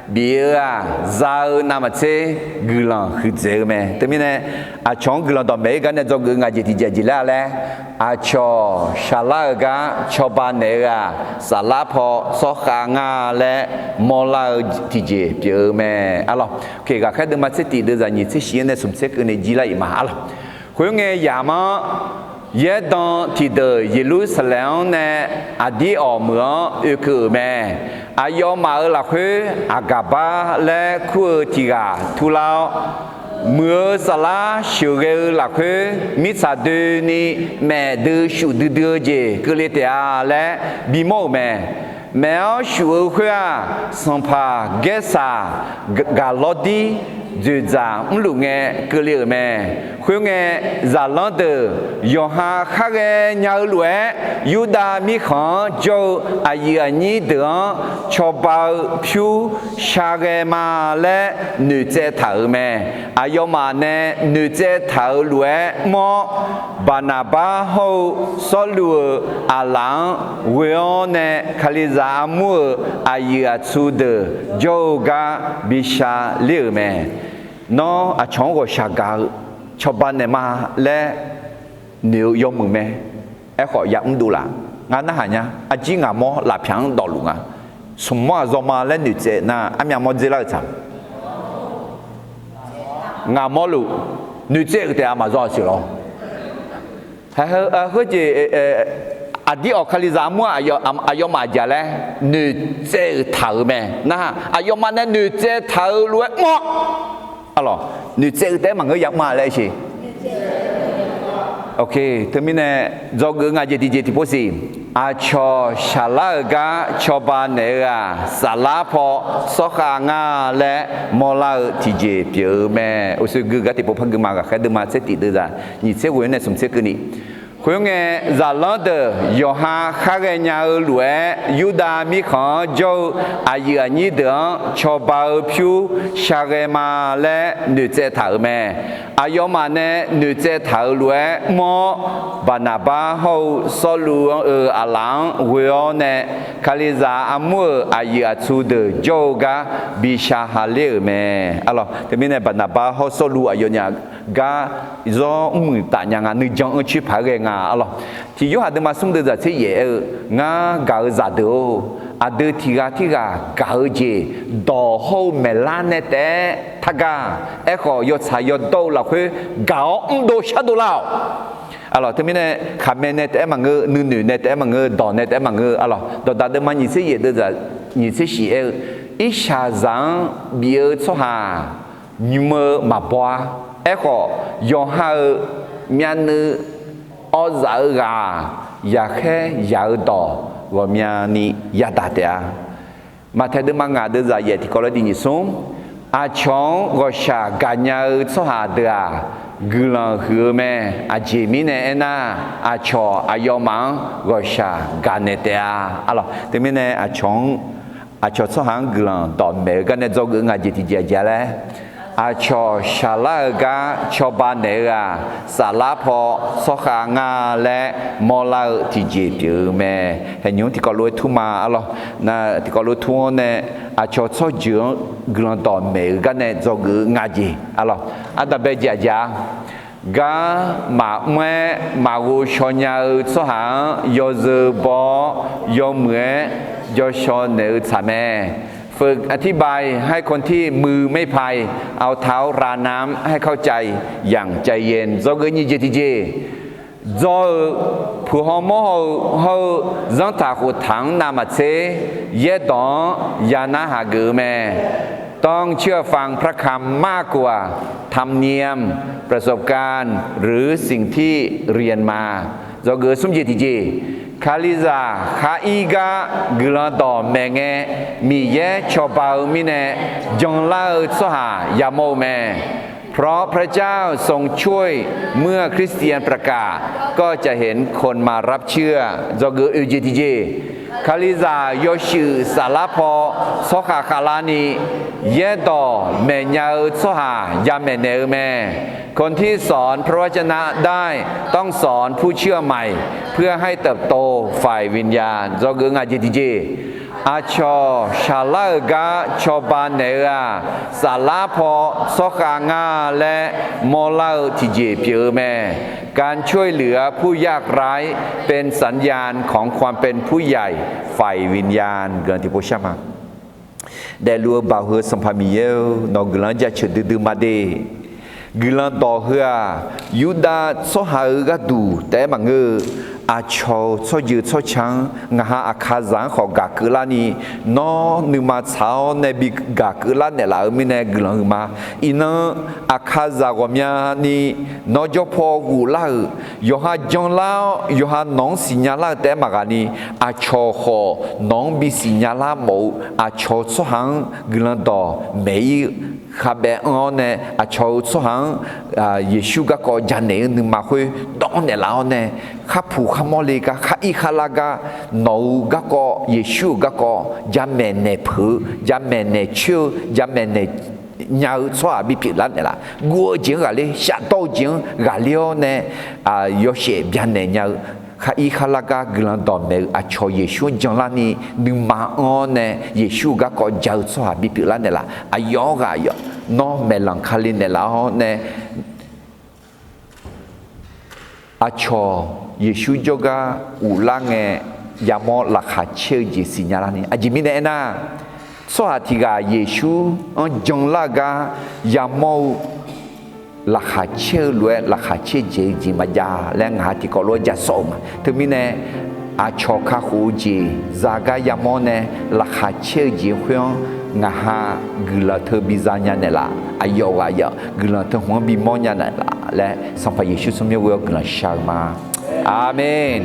bia à ra nam mà chế gửi lòng khứ chế mẹ thế mình này à chống gửi lòng đó mấy cái này cho gửi ngã gì thì gì là lẽ à cho sala gã cho ban này à sala phò so khang ngã lẽ mò la thì gì biểu mẹ alo cái gã khai được mà chế thì được ra nhị chế xí này sum chế cái này gì lại mà alo khối nghe giả mà耶当提到耶路撒冷呢，阿弟奥姆有个咩？阿要马尔拉去阿嘎巴来库提嘎图劳。mưa sa la chiều ghê là khơi mít sa đê ni mẹ đưa sủ đưa gì cứ lấy tiền lẽ bị mồ mẹ sủ khơi à xong pa ghé sa gà lót đi rồi ra lúc nghe cứ lấy mẹ khơi nghe ra lót từ yo ha khác nghe nhau lúa Yuda mi khó cho ai anh được cho bao phiếu sa ghé mà lẽ nữ chế thở mẹ yo mà nè nữ chế thảo lúa mò Barnaba hậu số lúa à lăng vừa nè khali ra mua ai à chú đờ yoga bisha liu mẹ nó à chọn của sa gà cho ban nè mà lẽ nếu dùng mừng mẹ em khỏi giảm đủ là ngã nó hả nhá à chỉ ngã mò là phẳng đỏ luôn à sum mà do mà lẽ nữ chế na em nhà mò gì là sao ngà mò lù nữ chế cái mà rõ xíu lo hay hơi gì à đi ở khali giá mua ayo mà giờ lẽ nữ chế thở mẹ na ayo mà nên nữ chế thở luôn mò alo nữ chế cái mà người giặc mà lại gì ok thế mình nè do người ngài gì thì bố gì à cho sala ga cho ba nè à sala po so khá ngà lẽ mò la thì gì biểu mẹ ôi người cái thì bố phăng mà cái đứa mà sẽ tị đưa ra nhị sẽ quên này sum sẽ cái này khuyên nghe giả lỡ từ Yoha khác cái nhà lúa Yuda mi khó cho ai anh được cho bao phiếu sa cái mà lẽ nữ chế thảo mẹ ayo mà nè nữ chế thảo lúa mò Barnaba hậu số lúa ở à lăng vừa nè khali ra mua ai chú được yoga bisha halil mẹ alo thì mình nè Barnaba hậu số lúa ayo nhà ga do mười tạ nhà ngà nữ trong ở chữ phải cái ngà alo thì yo hạt mà xung được ra thế gì ngà gạo giả đồ à đưa thì gà gạo gì đồ hậu mẹ lan nè té thaga echo yo cha yo đâu là cái gạo đồ sao đồ lao alo thì mình nè khám nè té mà ngơ nữ nè té mà ngơ đỏ nè té mà ngơ alo đồ ta được mà như thế gì được ra như thế gì ít xa rằng bia cho hà nhưng mà bỏ echo yo ha mian nữ ở giả gà ya khe ya đỏ và mian ni ya đa đa mà thấy được mà ngà được ra vậy thì có lẽ đi nhỉ xuống อาชงก็ชากาญาสหาเดือกลังหือแม่อาจิมิเนน่าอาชออายมังก็ชากาเนเตียอะไรแต่ไม่เนอาชงอาชอสหางกลังตอนเมกันเนจงงาจิติเจเจเลยอาชอชาลากาชอบานเนกาสาลาพอสหางาและมอลาติเจเปียแม่เห็นยังที่ก็รู้ทุ่มาอะไรนะที่ก็รู้ทุ่งเนอาชอชอจืงกลังตอนเมกันเนจงงาจิอะไรอันดับเบจจากามาแม่มาวูชอนยาสหางยอซบอยอเมื่อยอชอนเนอสาแม่ฝึกอธิบายให้คนที่มือไม่พายเอาเท้าราน้ำให้เข้าใจอย่างใจเย็นโจเกนี่เจติเจโจผู้ฮอมเฮาจังตาหูถังนามาเซเยดองยานาหาเกแม่ต้องเชื่อฟังพระคำมากกว่าธรรมเนียมประสบการณ์หรือสิ่งที่เรียนมาโจเกสุมเจติเจคาลิซาคาอีกากลันดอแมงมีเยชอบามิเนจงลาสหายาโมแมเพราะพระเจ้าทรงช่วยเมื่อคริสเตียนประกาศก็จะเห็นคนมารับเชื่อจอเกอเจติเจคาลิซาโยชิสาลาพอสหาคาลานีเยดอแมญาสหายาเมเนแมคนที่สอนพระวจนะได้ต้องสอนผู้เชื่อใหม่เพื่อให้เติบโตฝ่ายวิญญาณจอเกงาจิติเจอาชอชาลากาชอบานเนอาสาลาพอสกางาและมอลาทิเจเปียแม่การช่วยเหลือผู้ยากไร้เป็นสัญญาณของความเป็นผู้ใหญ่ฝ่ายวิญญาณเกินที่พูดใช่ไหมได้รู้บ่าวเฮสัมภามีเยนอกกลังจะเฉดดื้อมาเดกลังต่อเฮือยูดาสหากาดูแต่บางเออาชอสยืดสชังงาอาคาจังของกากลานีนอนึมาเช้าในบิกากลาเนี่ยละมิเนกลังมาอินอาคาจางวมีนีนอจพอกูลายอฮาจงลายอฮาน้องสิญญาลาแต่มากานีอาชอขอน้องบิสิญญาลาโมอาชอสหังกลังต่อเมย์ข้าเบอเนี่ยอาชาวสหังเยซูก็ก็จันเนนึมาคุยตอนเนี่ยแล้วเนี่ยข้าผู้ข้ามอลิกาข้าอีข้าลากาโนก็ก็เยซูก็ก็จันเมเนผืจันเมเนชิวจันเมเนยาวสว่าบิพิลันเนี่ยละกัวจิงกะเลยชาโตจิงกะเลียวเนี่ยยอเชจันเนยาวข้าอีข้าลากากลันดอมเมอาชอเยซูจังลานีนึมาเนี่ยเยซูก็ก็ยาวสว่าบิพิลันเนี่ยละอายอกายอนอเมลังคาลินเนี่ยละเนี่ยอาชอเยซูจกาอุลังเงยามอลักขาเชื่อจีสิญญาลานีอาจิมิเนน่าสวัสดีกาเยซูจังลากายามอลักขาเชื่อล้วนลักขาเชื่อเจจิมาจาและงาที่ก็ล้วนจะสมถึงมิเนอาชอคาหูจีจากายามอเนี่ยลักขาเชื่อจีเพื่องาฮากลาเธอบิซาญาเนี่ยละอายอายกลาเธอหัวบิมอญาเนี่ยละและสัมภเยซูสมัยเวลกลาชามาอาเมน